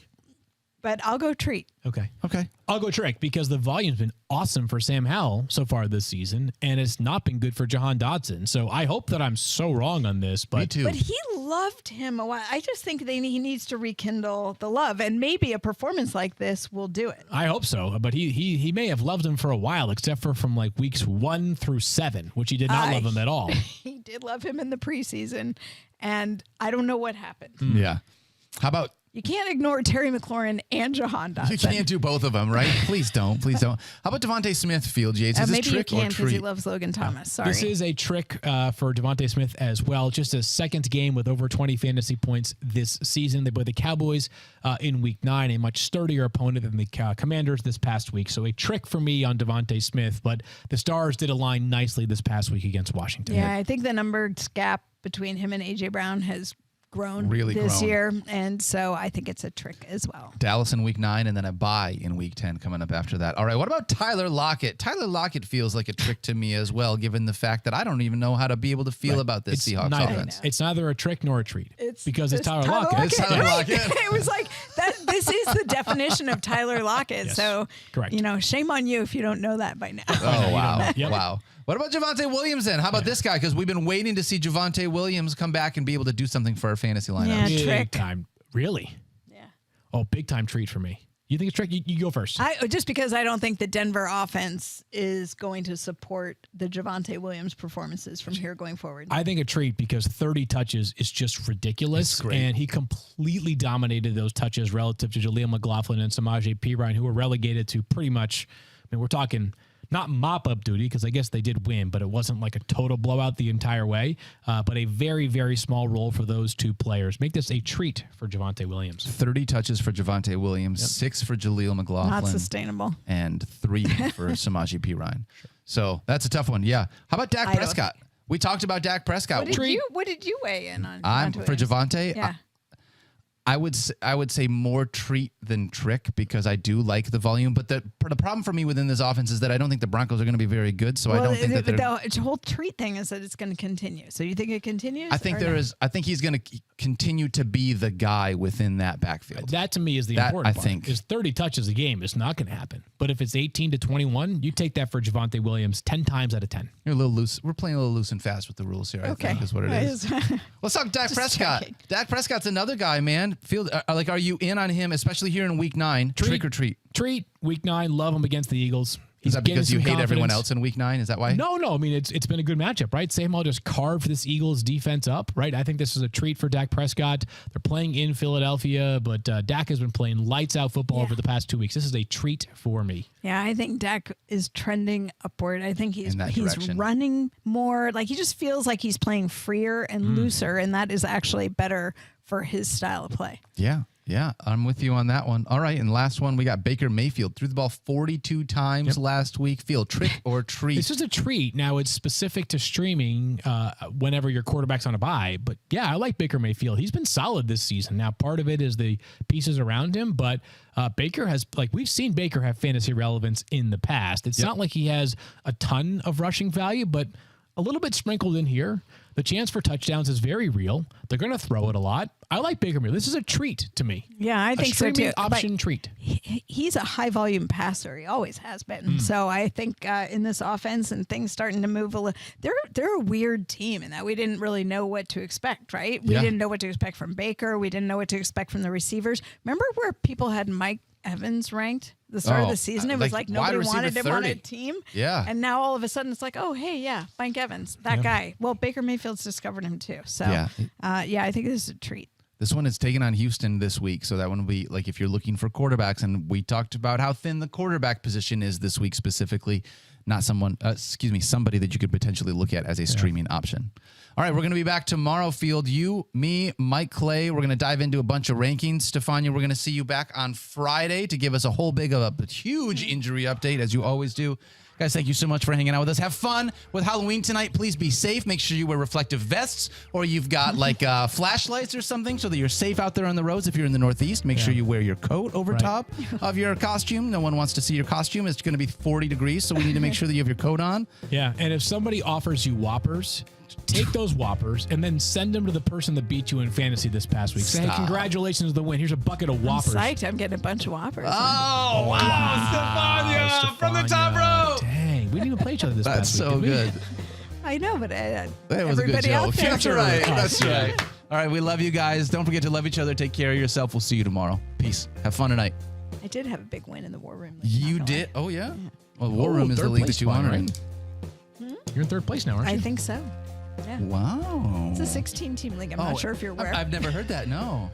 But I'll go treat. Okay. Okay. I'll go trick because the volume's been awesome for Sam Howell so far this season, and it's not been good for Jahan Dotson. So I hope that I'm so wrong on this. But Me too. But he loved him a while. I just think he needs to rekindle the love, and maybe a performance like this will do it. I hope so, but he may have loved him for a while, except for from like weeks 1 through 7, which he did not love him at all. He did love him in the preseason, and I don't know what happened. Yeah. How about you can't ignore Terry McLaurin and Jahan Dotson. you can't do both of them, right? Please don't. Please don't. How about Devontae Smith, Field Yates? Is this maybe trick you can or because treat? he loves Logan Thomas. Sorry. This is a trick for Devontae Smith as well. Just a second game with over 20 fantasy points this season. They play the Cowboys in Week 9, a much sturdier opponent than the Commanders this past week. So a trick for me on Devontae Smith, but the Stars did align nicely this past week against Washington. Yeah, I think the numbers gap between him and A.J. Brown has grown Really this grown. year, and so I think it's a trick as well. Dallas in Week 9, and then a bye in Week 10 coming up after that. All right, what about Tyler Lockett? Tyler Lockett feels like a trick to me as well, given the fact that I don't even know how to be able to feel about this Seahawks offense. It's neither a trick nor a treat because it's Tyler Tyler Lockett. It's Tyler Right. Lockett. It was like that. This is the definition of Tyler Lockett. Yes, so, correct. shame on you if you don't know that by now. Oh, wow. Yep. Wow. What about Javonte Williams then? How about this guy? Because we've been waiting to see Javonte Williams come back and be able to do something for our fantasy lineup. Yeah. Big Trick. time. Really? Yeah. Oh, big time treat for me. You think it's trick? You go first. Just because I don't think the Denver offense is going to support the Javonte Williams performances from here going forward. I think a treat because 30 touches is just ridiculous. It's great. And he completely dominated those touches relative to Jaleel McLaughlin and Samaje Perine, who were relegated to pretty much, we're talking not mop-up duty because I guess they did win, but it wasn't like a total blowout the entire way. But a very, very small role for those two players. Make this a treat for Javonte Williams. 30 touches for Javonte Williams, 6 for Jaleel McLaughlin. Not sustainable. And 3 for Samaje Perine. So that's a tough one. Yeah. How about Dak Prescott? We talked about Dak Prescott. What did you weigh in on? I'm Javonte for Williams? Javonte. Yeah. I would say more treat than trick because I do like the volume. But the problem for me within this offense is that I don't think the Broncos are going to be very good. So I don't think that the whole treat thing is that it's going to continue. So you think it continues? I think I think he's going to continue to be the guy within that backfield. That to me is the That, important I part. think. Is 30 touches a game is not going to happen. But if it's 18 to 21, you take that for Javonte Williams 10 times out of 10. You're a little loose. We're playing a little loose and fast with the rules here. I think is what it is. Let's talk Dak Prescott. checking. Dak Prescott's another guy, man. Are you in on him, especially here in Week 9? Trick or treat? Treat. Week 9, love him against the Eagles. Is that because you getting some hate everyone confidence. else in Week 9? Is that why? No. I mean, it's been a good matchup, right? Sahmal just carved this Eagles defense up, right? I think this is a treat for Dak Prescott. They're playing in Philadelphia, but Dak has been playing lights out football over the past 2 weeks. This is a treat for me. Yeah, I think Dak is trending upward. I think he's direction. running more. Like he just feels like he's playing freer and looser, and that is actually better for his style of play. Yeah, I'm with you on that one. All right, and last one, we got Baker Mayfield. Threw the ball 42 times last week. Field, trick or treat? This is a treat. Now, it's specific to streaming whenever your quarterback's on a bye. But, yeah, I like Baker Mayfield. He's been solid this season. Now, part of it is the pieces around him, but Baker has, we've seen Baker have fantasy relevance in the past. It's not like he has a ton of rushing value, but a little bit sprinkled in here. The chance for touchdowns is very real. They're going to throw it a lot. I like Baker Mayfield. This is a treat to me. Yeah, I think so streaming too. option treat. He's a high volume passer. He always has been. So I think in this offense and things starting to move a little, they're a weird team in that we didn't really know what to expect, right? We didn't know what to expect from Baker. We didn't know what to expect from the receivers. Remember where people had Mike Evans ranked the start of the season? It was like nobody wanted him on a team. Yeah. And now all of a sudden it's like, oh, hey, yeah, Mike Evans, that guy. Well, Baker Mayfield's discovered him too. So, I think this is a treat. This one is taking on Houston this week, so that one will be like if you're looking for quarterbacks, and we talked about how thin the quarterback position is this week specifically, not somebody that you could potentially look at as a streaming option. All right, we're going to be back tomorrow, Field. You, me, Mike Clay. We're going to dive into a bunch of rankings. Stephania, we're going to see you back on Friday to give us a whole huge injury update, as you always do. Guys, thank you so much for hanging out with us. Have fun with Halloween tonight. Please be safe. Make sure you wear reflective vests, or you've got flashlights or something so that you're safe out there on the roads. If you're in the Northeast, make sure you wear your coat over top of your costume. No one wants to see your costume. It's going to be 40 degrees, so we need to make sure that you have your coat on. Yeah, and if somebody offers you Whoppers, take those Whoppers and then send them to the person that beat you in fantasy this past week. Say, hey, congratulations on the win. Here's a bucket of Whoppers. I'm psyched. I'm getting a bunch of Whoppers. Oh, wow. Stephania from the top row. Dang, we didn't even play each other this past week. That's so good. I know, but That was a good everybody joke. out there. That's right. That's right. All right, we love you guys. Don't forget to love each other. Take care of yourself. We'll see you tomorrow. Peace. Have fun tonight. I did have a big win in the War Room. You did? Oh, yeah? Well, War Room is the league that you honor in. You're in third place now, aren't you? I think so. Yeah. Wow. It's a 16-team league. I'm not sure if you're aware. I've never heard that, no.